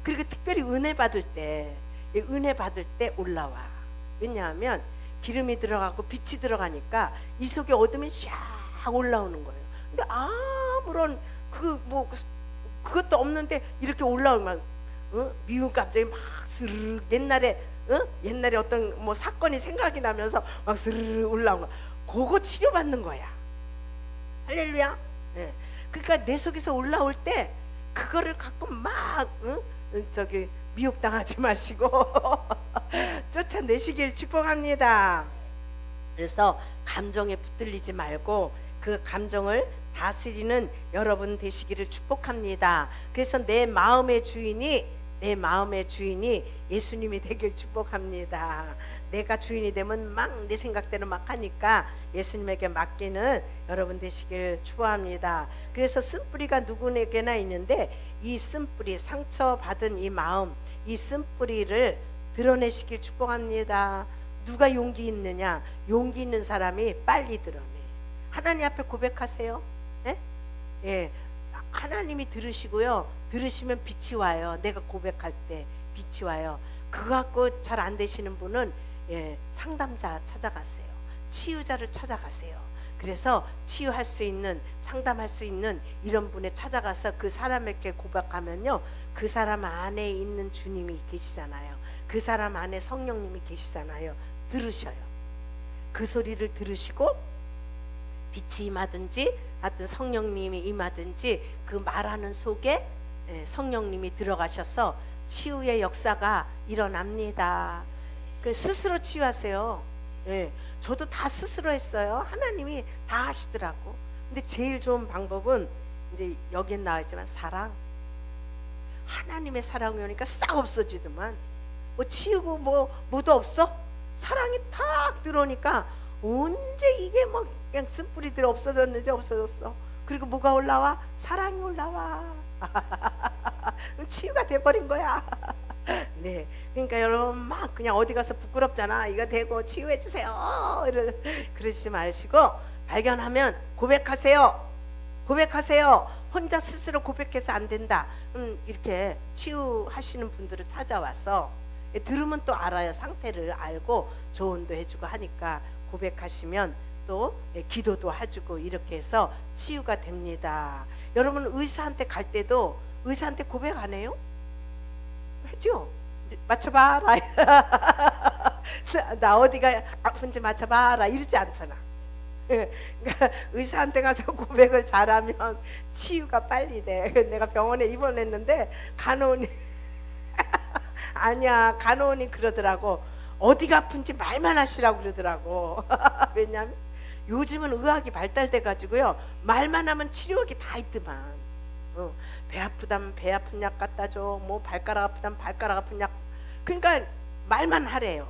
그리고 특별히 은혜 받을 때 올라와. 왜냐하면 기름이 들어가고 빛이 들어가니까 이 속에 어둠이 샥 올라오는 거예요. 근데 아무런 그것도 없는데 이렇게 올라오면 미운 감정이 막 스르르 옛날에 어떤 뭐 사건이 생각이 나면서 막 스르르 올라온 거. 그거 치료받는 거야. 할렐루야. 네. 그러니까 내 속에서 올라올 때 그거를 갖고 막 미혹당하지 마시고 쫓아내시길 축복합니다. 그래서 감정에 붙들리지 말고 그 감정을 다스리는 여러분 되시기를 축복합니다. 그래서 내 마음의 주인이 예수님이 되길 축복합니다. 내가 주인이 되면 막 내 생각대로 막 하니까 예수님에게 맡기는 여러분 되시길 축복합니다. 그래서 쓴뿌리가 누구에게나 있는데 이 쓴뿌리, 상처받은 이 마음, 이 쓴뿌리를 드러내시길 축복합니다. 누가 용기 있느냐? 용기 있는 사람이 빨리 드러내. 하나님 앞에 고백하세요. 예, 하나님이 들으시고요. 들으시면 빛이 와요. 내가 고백할 때 빛이 와요. 그거 갖고 잘 안 되시는 분은 상담자 찾아가세요. 치유자를 찾아가세요. 그래서 치유할 수 있는, 상담할 수 있는 이런 분에 찾아가서 그 사람에게 고백하면요, 그 사람 안에 있는 주님이 계시잖아요. 그 사람 안에 성령님이 계시잖아요. 들으셔요. 그 소리를 들으시고 빛이 임하든지 하여튼 성령님이 임하든지 그 말하는 속에 성령님이 들어가셔서 치유의 역사가 일어납니다. 그 스스로 치유하세요. 예, 저도 다 스스로 했어요. 하나님이 다 하시더라고. 근데 제일 좋은 방법은 이제 여기에 나와있지만 사랑. 하나님의 사랑이 오니까 싹 없어지더만. 뭐 치우고 뭐도 없어? 사랑이 탁 들어오니까 언제 이게 뭐 그냥 쓴뿌리들 없어졌는지 없어졌어. 그리고 뭐가 올라와? 사랑이 올라와. 치유가 돼버린 거야. 네, 그러니까 여러분 막 그냥 어디 가서 부끄럽잖아. 이거 대고 치유해 주세요. 그러지 마시고 발견하면 고백하세요. 고백하세요. 혼자 스스로 고백해서 안 된다. 이렇게 치유하시는 분들을 찾아와서 들으면 또 알아요. 상태를 알고 조언도 해주고 하니까 고백하시면 또 기도도 해주고 이렇게 해서 치유가 됩니다. 여러분 의사한테 갈 때도 의사한테 고백 안 해요? 해죠. 맞춰봐라. 나 어디가 아픈지 맞춰봐라 이러지 않잖아. 그러니까 의사한테 가서 고백을 잘하면 치유가 빨리 돼. 내가 병원에 입원했는데 간호원이 아니야, 간호원이 그러더라고. 어디가 아픈지 말만 하시라고 그러더라고. 왜냐하면 요즘은 의학이 발달돼 가지고요, 말만 하면 치료약이 다 있더만. 배 아프다면 배 아픈 약 갖다 줘. 뭐 발가락 아프다면 발가락 아픈 약. 그러니까 말만 하래요.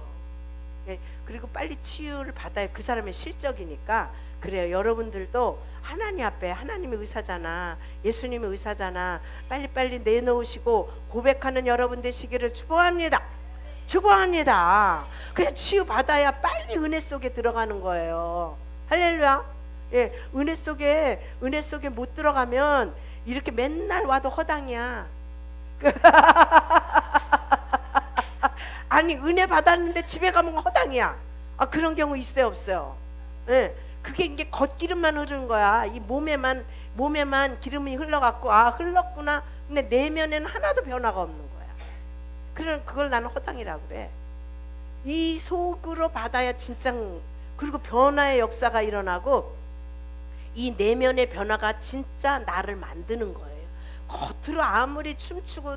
그리고 빨리 치유를 받아야 그 사람의 실적이니까. 그래요. 여러분들도 하나님 앞에, 하나님이 의사잖아, 예수님이 의사잖아, 빨리빨리 내놓으시고 고백하는 여러분 되시기를 축복합니다. 축복합니다. 그래서 치유 받아야 빨리 은혜 속에 들어가는 거예요. 할렐루야. 예, 은혜 속에 못 들어가면 이렇게 맨날 와도 허당이야. 아니 은혜 받았는데 집에 가면 허당이야. 아, 그런 경우 있어요, 없어요? 예, 그게 이게 겉기름만 흐르는 거야. 이 몸에만 기름이 흘러갖고 아, 흘렀구나. 근데 내면에는 하나도 변화가 없는 거야. 그걸 나는 허당이라고 그래. 이 속으로 받아야 진짜. 그리고 변화의 역사가 일어나고 이 내면의 변화가 진짜 나를 만드는 거예요. 겉으로 아무리 춤추고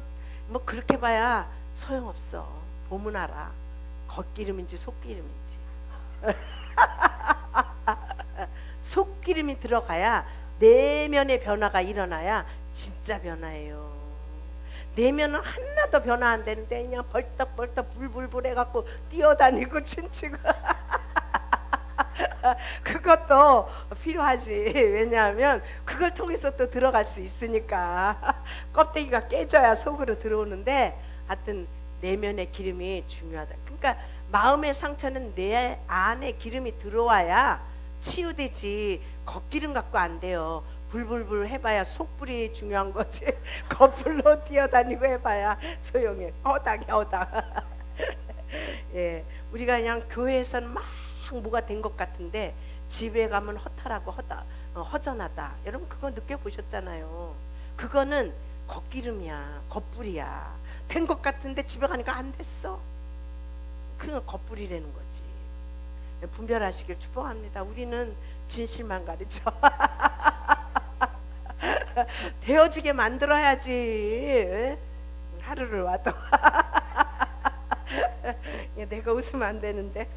뭐 그렇게 봐야 소용없어. 보면 알아. 겉기름인지 속기름인지. 속기름이 들어가야 내면의 변화가 일어나야 진짜 변화예요. 내면은 하나도 변화 안 되는데 그냥 벌떡벌떡 불불불 해갖고 뛰어다니고 춤추고 그것도 필요하지. 왜냐하면 그걸 통해서 또 들어갈 수 있으니까. 껍데기가 깨져야 속으로 들어오는데 하여튼 내면의 기름이 중요하다. 그러니까 마음의 상처는 내 안에 기름이 들어와야 치유되지. 겉기름 갖고 안 돼요. 불불불 해봐야 속불이 중요한 거지. 겉불로 뛰어다니고 해봐야 소용해. 허당. 예, 우리가 그냥 교회에서는 막 뭐가 된 것 같은데 집에 가면 허탈하고 허전하다. 여러분 그거 느껴보셨잖아요. 그거는 겉기름이야, 겉불이야. 된 것 같은데 집에 가니까 안 됐어. 그건 겉불이라는 거지. 분별하시길 축복합니다. 우리는 진실만 가르쳐. 되어지게 만들어야지. 하루를 와도. 내가 웃으면 안 되는데.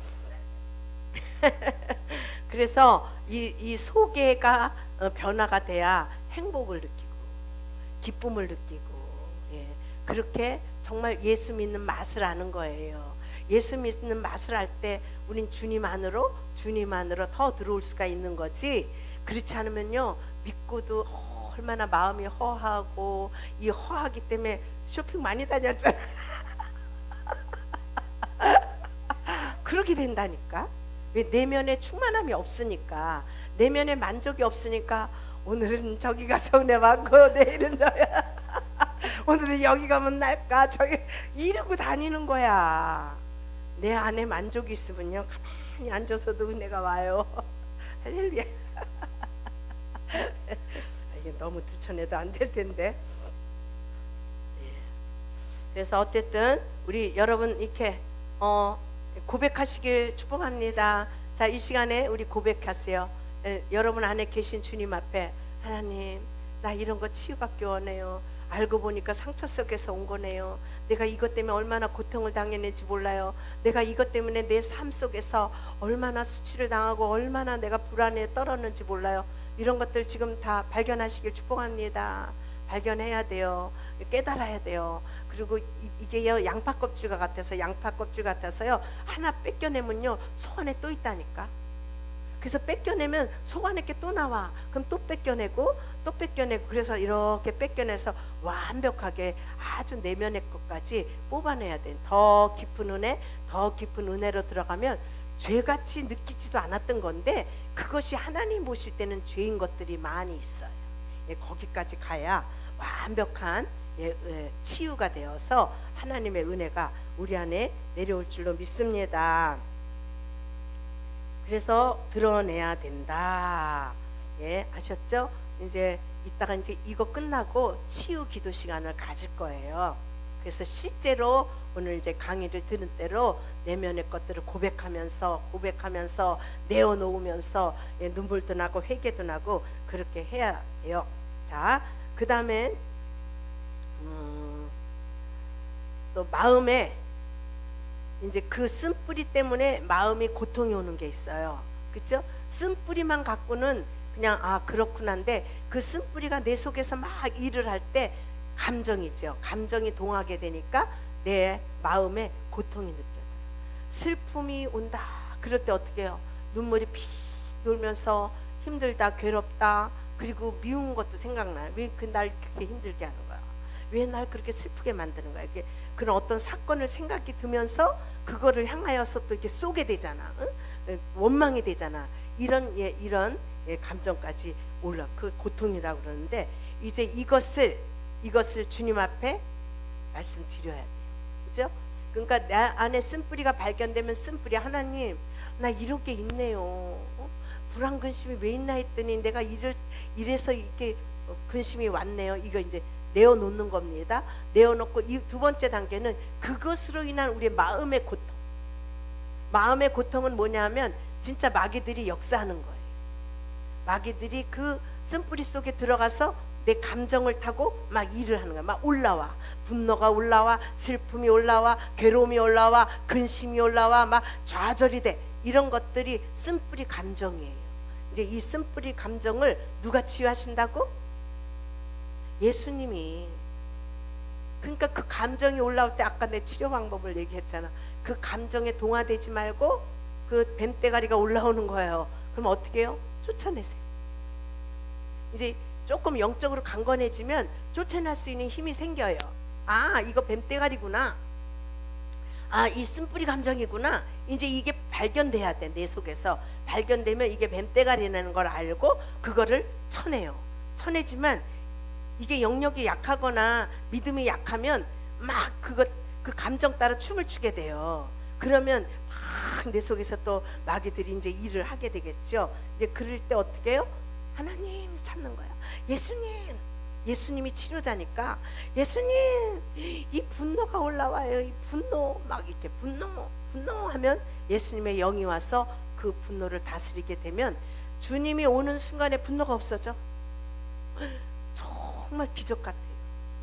그래서 이 속에가 변화가 돼야 행복을 느끼고 기쁨을 느끼고, 예, 그렇게 정말 예수 믿는 맛을 아는 거예요. 예수 믿는 맛을 알 때 우린 주님 안으로 더 들어올 수가 있는 거지. 그렇지 않으면요, 믿고도 얼마나 마음이 허하고, 이 허하기 때문에 쇼핑 많이 다녔잖아. 그렇게 된다니까. 왜? 내면에 충만함이 없으니까, 내면에 만족이 없으니까 오늘은 저기 가서 은혜 받고 내일은 저야 오늘은 여기 가면 날까 저기 이러고 다니는 거야. 내 안에 만족이 있으면요, 가만히 앉아서도 은혜가 와요. 할렐루야. 이게 너무 들춰내도 안 될 텐데. 그래서 어쨌든 우리 여러분 이렇게 고백하시길 축복합니다. 자, 자, 이 시간에 우리 고백하세요. 여러분 안에 계신 주님 앞에, 하나님, 나 이런 거 치유받기 원해요. 알고 보니까 상처 속에서 온 거네요. 내가 이것 때문에 얼마나 고통을 당했는지 몰라요. 내가 이것 때문에 내 삶 속에서 얼마나 수치를 당하고 얼마나 내가 불안에 떨었는지 몰라요. 이런 것들 지금 다 발견하시길 축복합니다. 발견해야 돼요. 깨달아야 돼요. 그리고 이게요, 양파 껍질과 같아서, 양파 껍질 같아서요, 하나 뺏겨내면요 속 안에 또 있다니까. 그래서 뺏겨내면 속 안에 게 또 나와. 그럼 또 뺏겨내고 또 뺏겨내고, 그래서 이렇게 뺏겨내서 완벽하게 아주 내면의 것까지 뽑아내야 돼. 더 깊은 은혜, 더 깊은 은혜로 들어가면 죄같이 느끼지도 않았던 건데 그것이 하나님 보실 때는 죄인 것들이 많이 있어요. 거기까지 가야 완벽한 치유가 되어서 하나님의 은혜가 우리 안에 내려올 줄로 믿습니다. 그래서 드러내야 된다. 아셨죠? 이제 이따가 이제 이거 끝나고 치유 기도 시간을 가질 거예요. 그래서 실제로 오늘 이제 강의를 들은 대로 내면의 것들을 고백하면서 내어놓으면서 눈물도 나고 회개도 나고 그렇게 해야 해요. 자, 그 다음에 또 마음에 이제 그 쓴뿌리 때문에 마음이 고통이 오는 게 있어요. 그렇죠? 쓴뿌리만 갖고는 그냥 그렇구나인데, 그 쓴뿌리가 내 속에서 막 일을 할 때 감정이죠. 감정이 동하게 되니까 내 마음에 고통이 느껴져요. 슬픔이 온다. 그럴 때 어떻게 해요? 눈물이 피 돌면서 힘들다, 괴롭다, 그리고 미운 것도 생각나요. 왜 날 그렇게 힘들게 하는 거야? 왜 날 그렇게 슬프게 만드는 거야? 이게 그런 어떤 사건을 생각이 들면서 그거를 향하여서 또 이렇게 쏘게 되잖아. 응? 원망이 되잖아. 이런 감정까지 올라. 그 고통이라고 그러는데, 이제 이것을 주님 앞에 말씀드려야 돼요. 그죠? 그러니까 내 안에 쓴뿌리가 발견되면 쓴뿌리, 하나님, 나 이런 게 있네요. 불안 근심이 왜 있나 했더니 내가 이래서 이렇게 근심이 왔네요. 이거 이제 내어놓는 겁니다. 내어놓고 이 두 번째 단계는 그것으로 인한 우리의 마음의 고통. 마음의 고통은 뭐냐면 진짜 마귀들이 역사하는 거예요. 마귀들이 그 쓴뿌리 속에 들어가서 내 감정을 타고 막 일을 하는 거야. 막 올라와. 분노가 올라와, 슬픔이 올라와, 괴로움이 올라와, 근심이 올라와, 막 좌절이 돼. 이런 것들이 쓴뿌리 감정이에요. 이제 이 쓴뿌리 감정을 누가 치유하신다고? 예수님이. 그러니까 그 감정이 올라올 때 아까 내 치료 방법을 얘기했잖아. 그 감정에 동화되지 말고 그 뱀대가리가 올라오는 거예요. 그럼 어떻게 해요? 쫓아내세요. 이제 조금 영적으로 강건해지면 쫓아낼 수 있는 힘이 생겨요. 이거 뱀대가리구나. 이 쓴뿌리 감정이구나. 이제 이게 발견돼야 돼. 내 속에서 발견되면 이게 뱀대가리라는 걸 알고 그거를 쳐내요. 쳐내지만 이게 영역이 약하거나 믿음이 약하면 막 그 감정 따라 춤을 추게 돼요. 그러면 막 내 속에서 또 마귀들이 이제 일을 하게 되겠죠. 이제 그럴 때 어떻게 해요? 하나님 찾는 거야. 예수님이 치료자니까, 예수님, 이 분노가 올라와요. 이 분노, 막 이렇게 분노하면 예수님의 영이 와서 그 분노를 다스리게 되면 주님이 오는 순간에 분노가 없어져. 정말 기적 같아요.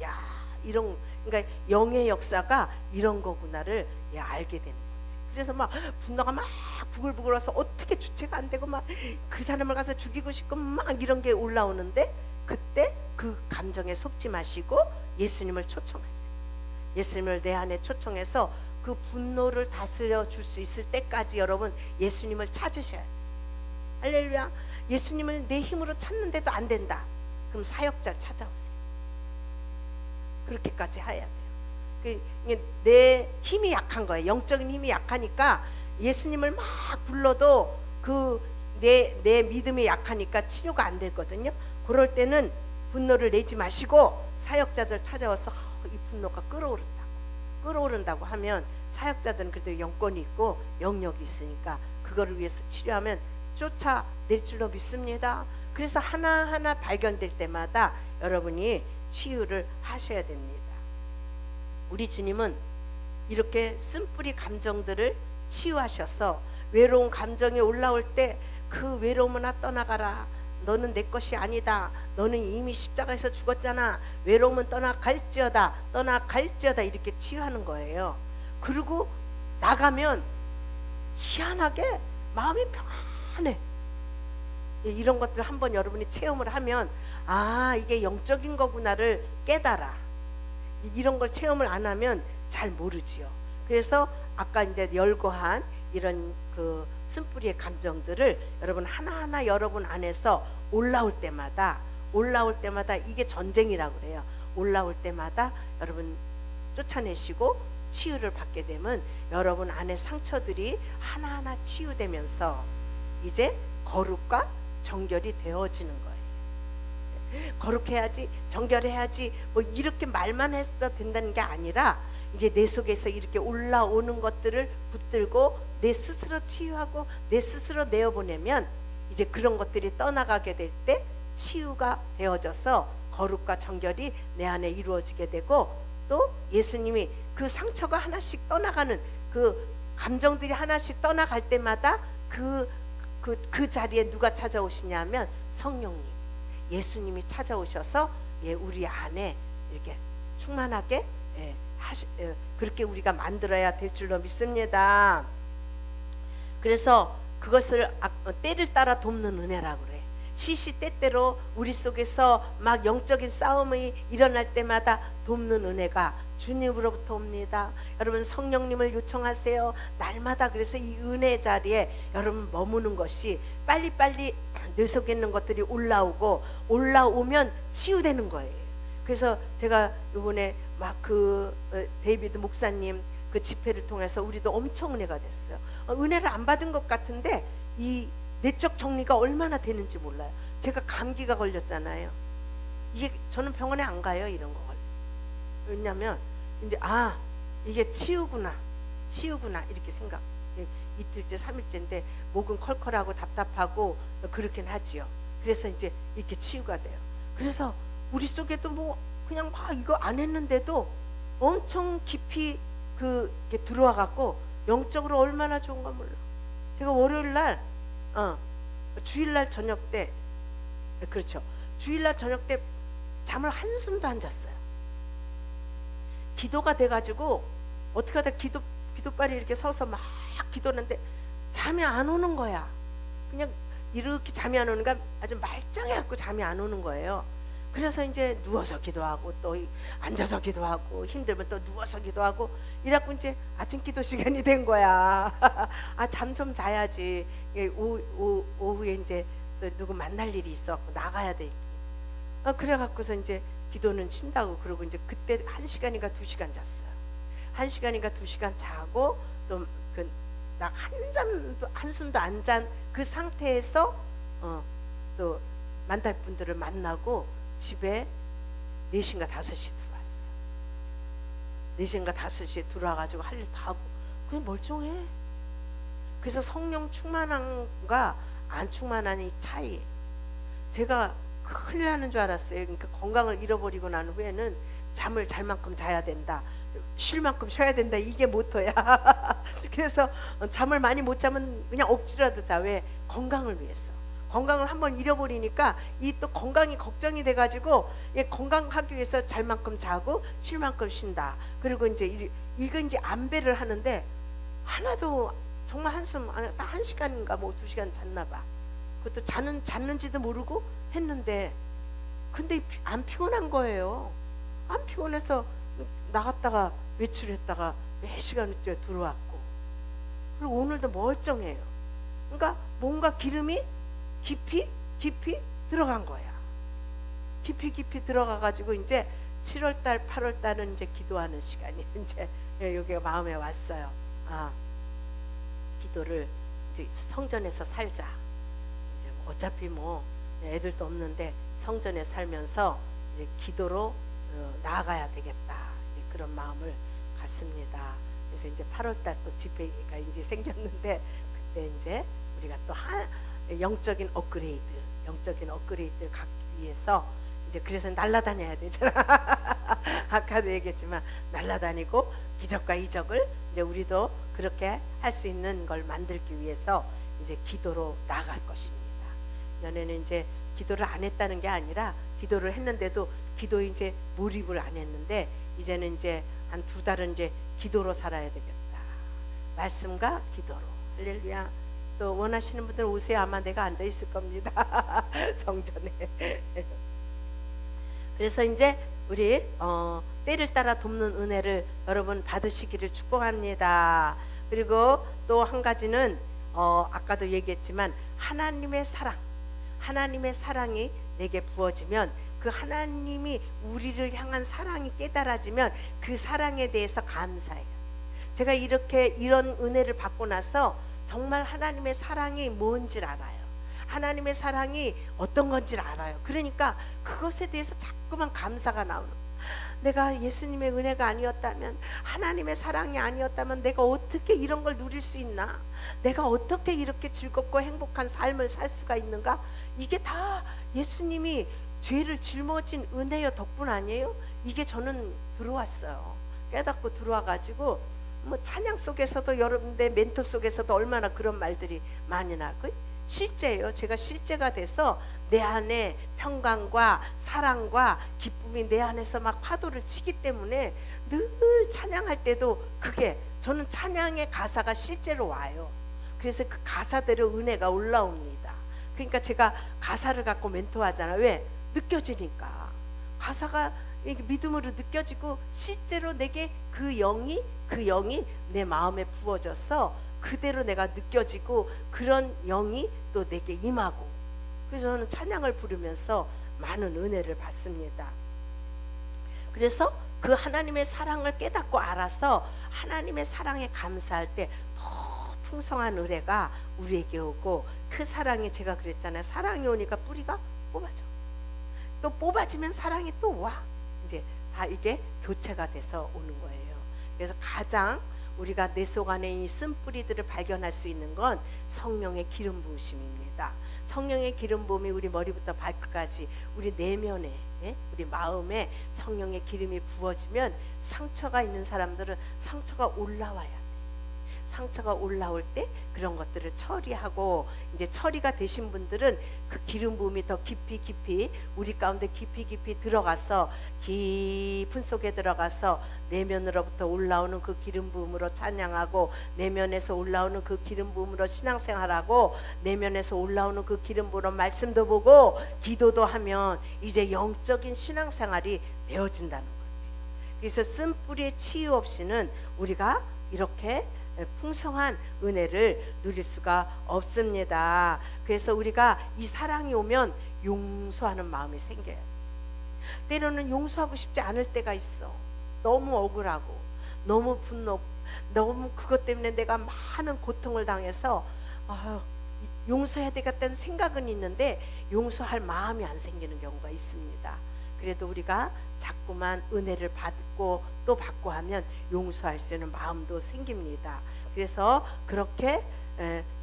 야, 그러니까 영의 역사가 이런 거구나를 알게 되는 거지. 그래서 막 분노가 막 부글부글 와서 어떻게 주체가 안 되고 막 그 사람을 가서 죽이고 싶고 막 이런 게 올라오는데, 그때 그 감정에 속지 마시고 예수님을 초청하세요. 예수님을 내 안에 초청해서 그 분노를 다스려 줄 수 있을 때까지 여러분 예수님을 찾으셔야 돼요. 할렐루야. 예수님을 내 힘으로 찾는데도 안 된다. 그럼 사역자를 찾아오세요. 그렇게까지 해야 돼요. 내 힘이 약한 거예요. 영적인 힘이 약하니까 예수님을 막 불러도 내 믿음이 약하니까 치료가 안 되거든요. 그럴 때는 분노를 내지 마시고 사역자들 찾아와서 이 분노가 끌어오른다고 하면, 사역자들은 그래도 영권이 있고 영역이 있으니까 그거를 위해서 치료하면 쫓아낼 줄로 믿습니다. 그래서 하나하나 발견될 때마다 여러분이 치유를 하셔야 됩니다. 우리 주님은 이렇게 쓴뿌리 감정들을 치유하셔서 외로운 감정이 올라올 때 그 외로움을 떠나가라. 너는 내 것이 아니다. 너는 이미 십자가에서 죽었잖아. 외로움은 떠나갈지어다. 떠나갈지어다. 이렇게 치유하는 거예요. 그리고 나가면 희한하게 마음이 평안해. 이런 것들 한번 여러분이 체험을 하면 아, 이게 영적인 거구나를 깨달아. 이런 걸 체험을 안 하면 잘 모르지요. 그래서 아까 이제 열거한 이런 그 쓴뿌리의 감정들을 여러분 하나하나 여러분 안에서 올라올 때마다 이게 전쟁이라고 그래요. 올라올 때마다 여러분 쫓아내시고 치유를 받게 되면 여러분 안에 상처들이 하나하나 치유되면서 이제 거룩과 정결이 되어지는 거예요. 거룩해야지, 정결해야지, 뭐 이렇게 말만 해서 된다는 게 아니라 이제 내 속에서 이렇게 올라오는 것들을 붙들고 내 스스로 치유하고 내 스스로 내어보내면 이제 그런 것들이 떠나가게 될 때 치유가 되어져서 거룩과 정결이 내 안에 이루어지게 되고, 또 예수님이 그 상처가 하나씩 떠나가는 그 감정들이 하나씩 떠나갈 때마다 그 자리에 누가 찾아오시냐면 성령님, 예수님이 찾아오셔서 우리 안에 이렇게 충만하게 그렇게 우리가 만들어야 될 줄로 믿습니다. 그래서 그것을 때를 따라 돕는 은혜라고 그래. 시시때때로 우리 속에서 막 영적인 싸움이 일어날 때마다 돕는 은혜가 주님으로부터 옵니다. 여러분 성령님을 요청하세요. 날마다. 그래서 이 은혜 자리에 여러분 머무는 것이 빨리빨리 내 속에 있는 것들이 올라오면 치유되는 거예요. 그래서 제가 이번에 막 그 데이비드 목사님 그 집회를 통해서 우리도 엄청 은혜가 됐어요. 은혜를 안 받은 것 같은데 이 내적 정리가 얼마나 되는지 몰라요. 제가 감기가 걸렸잖아요. 이게 저는 병원에 안 가요. 이런 거 걸려. 왜냐면 이제 이게 치유구나 이렇게 생각. 이틀째 3일째인데 목은 컬컬하고 답답하고 그렇긴 하지요. 그래서 이제 이렇게 치유가 돼요. 그래서 우리 속에도 뭐 그냥 막 이거 안 했는데도 엄청 깊이 그게 들어와 갖고 영적으로 얼마나 좋은가 몰라. 제가 월요일날 주일날 저녁 때, 그렇죠, 주일날 저녁 때 잠을 한숨도 안 잤어요. 기도가 돼가지고 어떻게 하다 기도발이 이렇게 서서 막 기도하는데 잠이 안 오는 거야. 그냥 이렇게 잠이 안 오는가, 아주 말짱해갖고 잠이 안 오는 거예요. 그래서 이제 누워서 기도하고 또 앉아서 기도하고 힘들면 또 누워서 기도하고 이래갖고 이제 아침 기도 시간이 된 거야. 잠 좀 자야지. 오후에 이제 또 누구 만날 일이 있어갖고 나가야 돼. 그래갖고서 이제 기도는 쉰다고 그러고 이제 그때 1시간인가 2시간 잤어요. 1시간인가 2시간 자고 또 나 한숨도 안 잔 그 상태에서 또 만날 분들을 만나고 집에 4시인가 5시에 들어왔어요. 4시인가 5시에 들어와가지고 할 일 다 하고 그냥 멀쩡해. 그래서 성령 충만함과 안 충만한 이 차이. 제가 큰일 나는 줄 알았어요. 그러니까 건강을 잃어버리고 난 후에는 잠을 잘 만큼 자야 된다, 쉴 만큼 쉬어야 된다, 이게 모토야. 그래서 잠을 많이 못 자면 그냥 억지라도 자. 왜? 건강을 위해서. 건강을 한번 잃어버리니까 이 또 건강이 걱정이 돼가지고 건강하기 위해서 잘 만큼 자고 쉴 만큼 쉰다. 그리고 이제 이거 이제 안배를 하는데 하나도 정말 한숨 1시간인가 뭐 2시간 잤나 봐. 그것도 잤는지도 모르고 했는데 근데 안 피곤한 거예요. 안 피곤해서 나갔다가 외출했다가 4시간째 들어왔고, 그리고 오늘도 멀쩡해요. 그러니까 뭔가 기름이 깊이 들어간 거야. 깊이 들어가가지고 이제 7월달 8월달은 이제 기도하는 시간이 이제 여기가 마음에 왔어요. 기도를 이제 성전에서 살자. 이제 어차피 뭐 애들도 없는데 성전에 살면서 이제 기도로 나아가야 되겠다, 이제 그런 마음을 갖습니다. 그래서 이제 8월달 또 집회가 이제 생겼는데 그때 이제 우리가 또 영적인 업그레이드를 갖기 위해서 이제 그래서 날아다녀야 되잖아. 아까도 얘기했지만 날아다니고 기적과 이적을 이제 우리도 그렇게 할 수 있는 걸 만들기 위해서 이제 기도로 나아갈 것입니다. 전에는 이제 기도를 안 했다는 게 아니라 기도를 했는데도 기도에 이제 몰입을 안 했는데 이제는 이제 한 2달은 이제 기도로 살아야 되겠다. 말씀과 기도로. 할렐루야. 또 원하시는 분들 오세요. 아마 내가 앉아 있을 겁니다. 성전에. 그래서 이제 우리 때를 따라 돕는 은혜를 여러분 받으시기를 축복합니다. 그리고 또 한 가지는 아까도 얘기했지만 하나님의 사랑이 내게 부어지면 그 하나님이 우리를 향한 사랑이 깨달아지면 그 사랑에 대해서 감사해요. 제가 이런 은혜를 받고 나서 정말 하나님의 사랑이 뭔지를 알아요. 하나님의 사랑이 어떤 건지를 알아요. 그러니까 그것에 대해서 자꾸만 감사가 나오는, 내가 예수님의 은혜가 아니었다면, 하나님의 사랑이 아니었다면 내가 어떻게 이런 걸 누릴 수 있나? 내가 어떻게 이렇게 즐겁고 행복한 삶을 살 수가 있는가? 이게 다 예수님이 죄를 짊어진 은혜여 덕분 아니에요? 이게 저는 들어왔어요. 깨닫고 들어와가지고 뭐 찬양 속에서도 여러분들 멘토 속에서도 얼마나 그런 말들이 많이 나고 실제예요. 제가 실제가 돼서 내 안에 평강과 사랑과 기쁨이 내 안에서 막 파도를 치기 때문에 늘 찬양할 때도 그게 저는 찬양의 가사가 실제로 와요. 그래서 그 가사대로 은혜가 올라옵니다. 그러니까 제가 가사를 갖고 멘토하잖아요. 왜? 느껴지니까. 가사가 믿음으로 느껴지고 실제로 내게 그 영이 내 마음에 부어져서 그대로 내가 느껴지고 그런 영이 또 내게 임하고, 그래서 저는 찬양을 부르면서 많은 은혜를 받습니다. 그래서 그 하나님의 사랑을 깨닫고 알아서 하나님의 사랑에 감사할 때 더 풍성한 은혜가 우리에게 오고, 그 사랑이 제가 그랬잖아요. 사랑이 오니까 뿌리가 뽑아져. 또 뽑아지면 사랑이 또 와. 이제 다 이게 교체가 돼서 오는 거예요. 그래서 가장 우리가 내 속 안에 이 쓴뿌리들을 발견할 수 있는 건 성령의 기름 부으심입니다. 성령의 기름 부음이 우리 머리부터 발끝까지 우리 내면에, 우리 마음에 성령의 기름이 부어지면 상처가 있는 사람들은 상처가 올라와야 돼. 상처가 올라올 때 그런 것들을 처리하고, 이제 처리가 되신 분들은 그 기름 부음이 더 깊이 우리 가운데 깊이 들어가서 깊은 속에 들어가서 내면으로부터 올라오는 그 기름 부음으로 찬양하고, 내면에서 올라오는 그 기름 부음으로 신앙생활하고, 내면에서 올라오는 그 기름 부음으로 말씀도 보고 기도도 하면 이제 영적인 신앙생활이 되어진다는 거지. 그래서 쓴뿌리의 치유 없이는 우리가 이렇게 풍성한 은혜를 누릴 수가 없습니다. 그래서 우리가 이 사랑이 오면 용서하는 마음이 생겨요. 때로는 용서하고 싶지 않을 때가 있어. 너무 억울하고 너무 분노, 너무 그것 때문에 내가 많은 고통을 당해서 용서해야 되겠다는 생각은 있는데 용서할 마음이 안 생기는 경우가 있습니다. 그래도 우리가 자꾸만 은혜를 받고 또 받고 하면 용서할 수 있는 마음도 생깁니다. 그래서 그렇게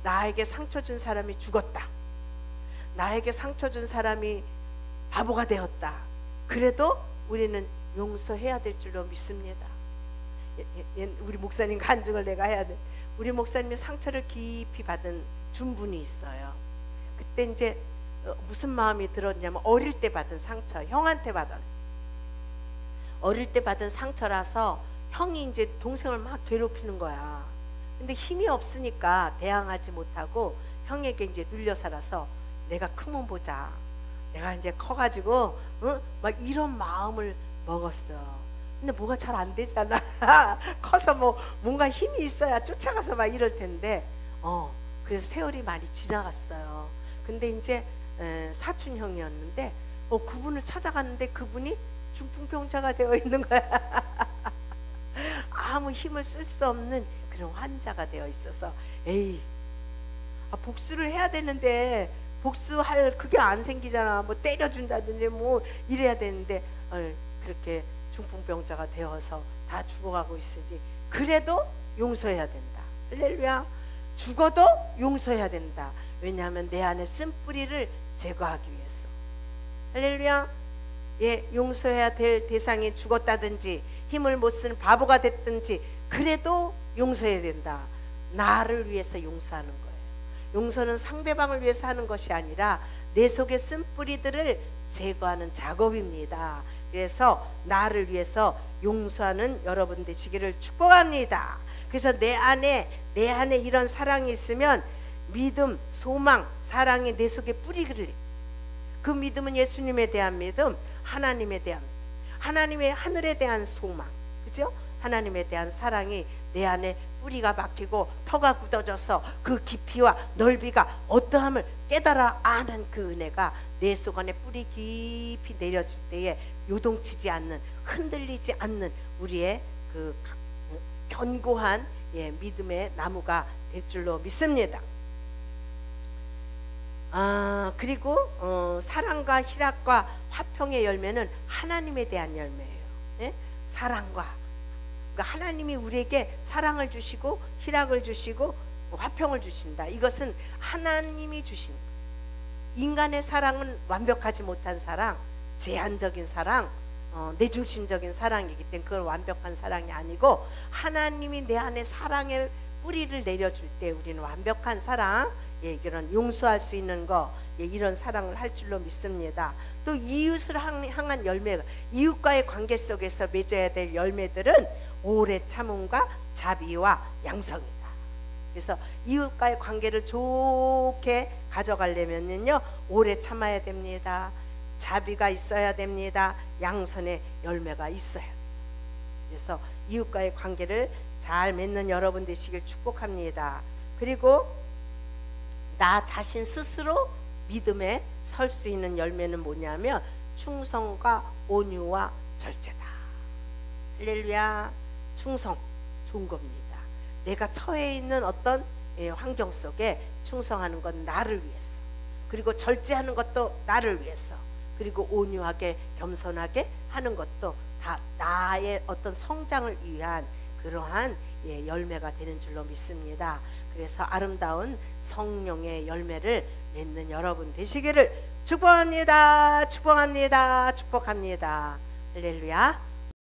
나에게 상처 준 사람이 죽었다, 나에게 상처 준 사람이 바보가 되었다, 그래도 우리는 용서해야 될 줄로 믿습니다. 우리 목사님 간증을 내가 해야 돼. 우리 목사님이 상처를 깊이 받은 분이 있어요. 그때 이제 무슨 마음이 들었냐면 어릴 때 받은 상처, 형한테 받은, 어릴 때 받은 상처라서 형이 이제 동생을 막 괴롭히는 거야. 근데 힘이 없으니까 대항하지 못하고 형에게 이제 눌려 살아서 내가 크면 보자, 내가 이제 커가지고 막 이런 마음을 먹었어. 근데 뭐가 잘 안 되잖아. 커서 뭐 뭔가 힘이 있어야 쫓아가서 막 이럴 텐데 그래서 세월이 많이 지나갔어요. 근데 이제 사촌 형이었는데 그분을 찾아갔는데 그분이 중풍병자가 되어 있는 거야. 아무 힘을 쓸 수 없는 그런 환자가 되어 있어서 에이, 복수를 해야 되는데 복수할 그게 안 생기잖아. 뭐 때려준다든지 뭐 이래야 되는데 그렇게 중풍병자가 되어서 다 죽어가고 있으니 그래도 용서해야 된다. 할렐루야. 죽어도 용서해야 된다. 왜냐하면 내 안에 쓴뿌리를 제거하기 위해서. 할렐루야. 예, 용서해야 될 대상이 죽었다든지 힘을 못 쓰는 바보가 됐든지 그래도 용서해야 된다. 나를 위해서 용서하는 거예요. 용서는 상대방을 위해서 하는 것이 아니라 내 속에 쓴 뿌리들을 제거하는 작업입니다. 그래서 나를 위해서 용서하는 여러분 되시기를 축복합니다. 그래서 내 안에 이런 사랑이 있으면 믿음, 소망, 사랑이 내 속에 뿌리를, 그 믿음은 예수님에 대한 믿음, 하나님에 대한, 하나님의 하늘에 대한 소망, 그죠? 하나님에 대한 사랑이 내 안에 뿌리가 박히고 터가 굳어져서 그 깊이와 넓이가 어떠함을 깨달아 아는 그 은혜가 내 속 안에 뿌리 깊이 내려질 때에 요동치지 않는, 흔들리지 않는 우리의 그 견고한 믿음의 나무가 될 줄로 믿습니다. 그리고 사랑과 희락과 화평의 열매는 하나님에 대한 열매예요. 예? 사랑과, 그러니까 하나님이 우리에게 사랑을 주시고 희락을 주시고 화평을 주신다. 이것은 하나님이 주신, 인간의 사랑은 완벽하지 못한 사랑, 제한적인 사랑, 내중심적인 사랑이기 때문에 그건 완벽한 사랑이 아니고, 하나님이 내 안에 사랑의 뿌리를 내려줄 때 우리는 완벽한 사랑, 이런 용서할 수 있는 거, 이런 사랑을 할 줄로 믿습니다. 또 이웃을 향한 열매, 이웃과의 관계 속에서 맺어야 될 열매들은 오래 참음과 자비와 양성이다. 그래서 이웃과의 관계를 좋게 가져가려면요, 오래 참아야 됩니다. 자비가 있어야 됩니다. 양선의 열매가 있어야 돼요. 그래서 이웃과의 관계를 잘 맺는 여러분 되시길 축복합니다. 그리고 나 자신 스스로 믿음에 설 수 있는 열매는 뭐냐면 충성과 온유와 절제다. 할렐루야. 충성, 좋은 겁니다. 내가 처해 있는 어떤 환경 속에 충성하는 건 나를 위해서, 그리고 절제하는 것도 나를 위해서, 그리고 온유하게 겸손하게 하는 것도 다 나의 어떤 성장을 위한 그러한 열매가 되는 줄로 믿습니다. 그래서 아름다운 성령의 열매를 맺는 여러분 되시기를 축복합니다. 축복합니다. 축복합니다. 할렐루야.